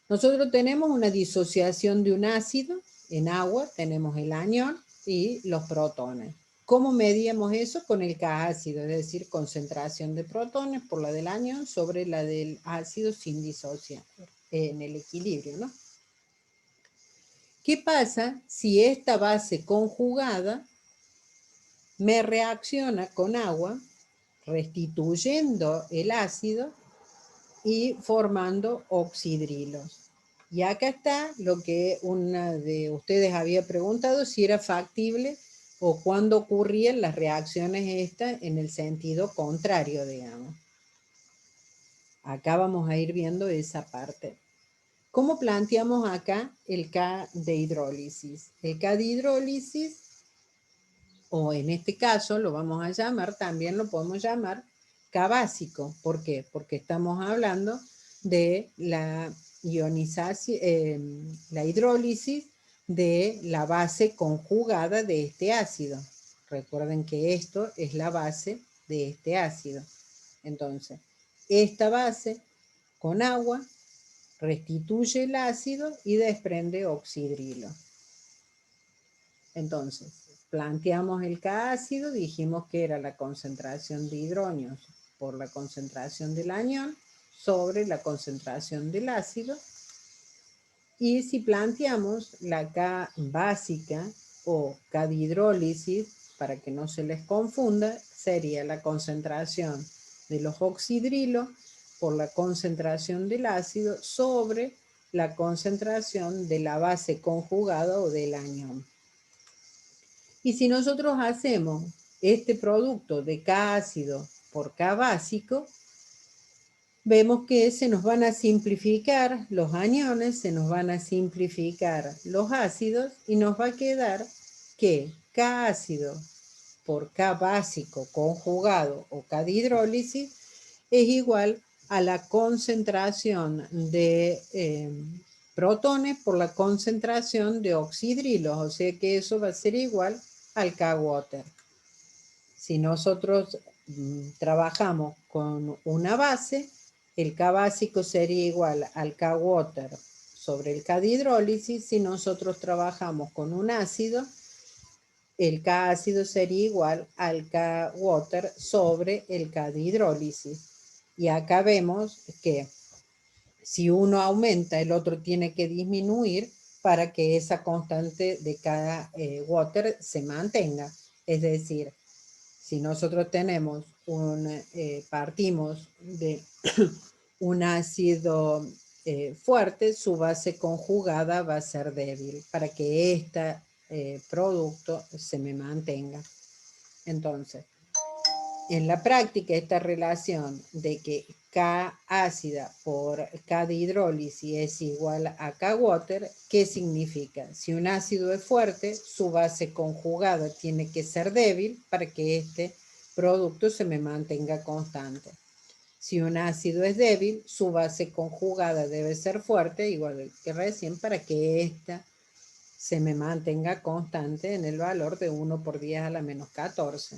Nosotros tenemos una disociación de un ácido en agua, tenemos el anión y los protones. ¿Cómo medíamos eso? Con el K ácido, es decir, concentración de protones por la del anión sobre la del ácido sin disociar en el equilibrio, ¿no? ¿Qué pasa si esta base conjugada me reacciona con agua, restituyendo el ácido y formando oxidrilos? Y acá está lo que una de ustedes había preguntado, si era factible o cuándo ocurrían las reacciones estas en el sentido contrario, digamos. Acá vamos a ir viendo esa parte. ¿Cómo planteamos acá el K de hidrólisis? El K de hidrólisis, o en este caso lo vamos a llamar, también lo podemos llamar K básico. ¿Por qué? Porque estamos hablando de la ionización, la hidrólisis de la base conjugada de este ácido. Recuerden que esto es la base de este ácido. Entonces, esta base con agua restituye el ácido y desprende oxidrilo. Entonces, planteamos el K ácido, dijimos que era la concentración de hidrógenos por la concentración del anión sobre la concentración del ácido. Y si planteamos la K básica o K de hidrólisis, para que no se les confunda, sería la concentración de los oxidrilos por la concentración del ácido sobre la concentración de la base conjugada o del anión. Y si nosotros hacemos este producto de K ácido por K básico, vemos que se nos van a simplificar los aniones, se nos van a simplificar los ácidos y nos va a quedar que K ácido por K básico conjugado o K de hidrólisis es igual a la concentración de protones por la concentración de oxidrilos, o sea que eso va a ser igual al K-water. Si nosotros trabajamos con una base, el K básico sería igual al K-water sobre el K de hidrólisis. Si nosotros trabajamos con un ácido, el K ácido sería igual al K-water sobre el K de hidrólisis. Y acá vemos que si uno aumenta, el otro tiene que disminuir para que esa constante de cada water se mantenga. Es decir, si nosotros tenemos partimos de un ácido fuerte, su base conjugada va a ser débil para que este producto se me mantenga. Entonces, en la práctica, esta relación de que K ácida por K de hidrólisis es igual a K water, ¿qué significa? Si un ácido es fuerte, su base conjugada tiene que ser débil para que este producto se me mantenga constante. Si un ácido es débil, su base conjugada debe ser fuerte, igual que recién, para que ésta se me mantenga constante en el valor de 1 por 10 a la menos 14.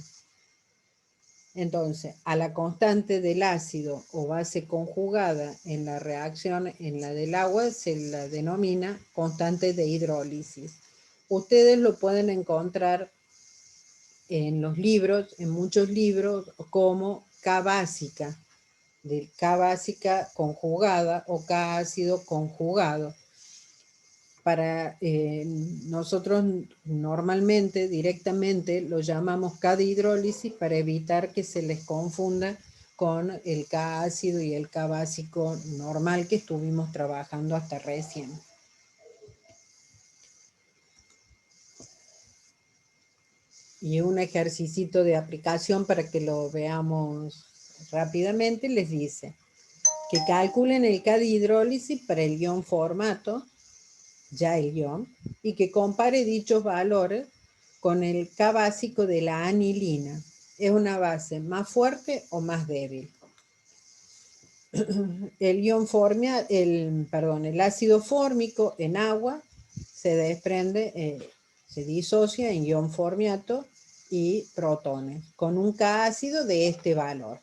Entonces, a la constante del ácido o base conjugada en la reacción en la del agua se la denomina constante de hidrólisis. Ustedes lo pueden encontrar en los libros, en muchos libros, como K básica, de K básica conjugada o K ácido conjugado. Para nosotros normalmente, directamente, lo llamamos K de hidrólisis para evitar que se les confunda con el K ácido y el K básico normal que estuvimos trabajando hasta recién. Y un ejercicio de aplicación para que lo veamos rápidamente les dice que calculen el K de hidrólisis para el ion formato, ya el ion, y que compare dichos valores con el K básico de la anilina. ¿Es una base más fuerte o más débil? El ácido fórmico en agua se desprende, se disocia en ion formiato y protones, con un K ácido de este valor.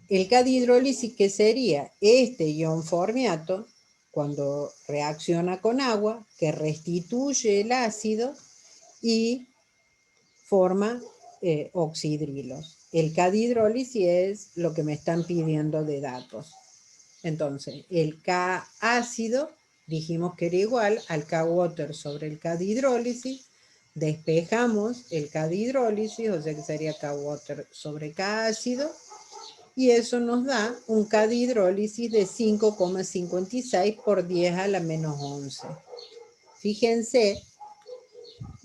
El K de hidrólisis, ¿qué sería? Este ion formiato, cuando reacciona con agua, que restituye el ácido y forma oxidrilos. El K de hidrólisis es lo que me están pidiendo de datos. Entonces, el K ácido, dijimos que era igual al K water sobre el K de hidrólisis. Despejamos el K de hidrólisis, o sea que sería K water sobre K ácido. Y eso nos da un K de hidrólisis de 5,56 por 10 a la menos 11. Fíjense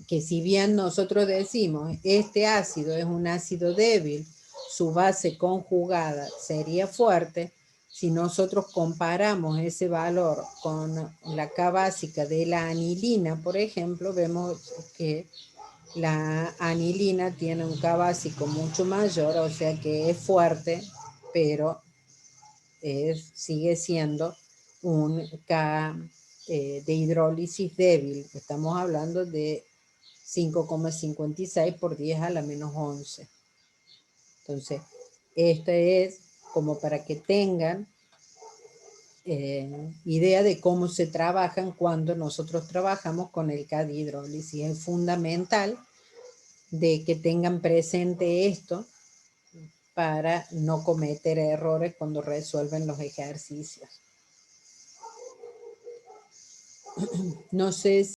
que si bien nosotros decimos este ácido es un ácido débil, su base conjugada sería fuerte, si nosotros comparamos ese valor con la K básica de la anilina, por ejemplo, vemos que la anilina tiene un K básico mucho mayor, o sea que es fuerte, pero sigue siendo un K de hidrólisis débil. Estamos hablando de 5,56 por 10 a la menos 11. Entonces, este es como para que tengan idea de cómo se trabajan cuando nosotros trabajamos con el K de hidrólisis. Es fundamental de que tengan presente esto para no cometer errores cuando resuelven los ejercicios. No sé si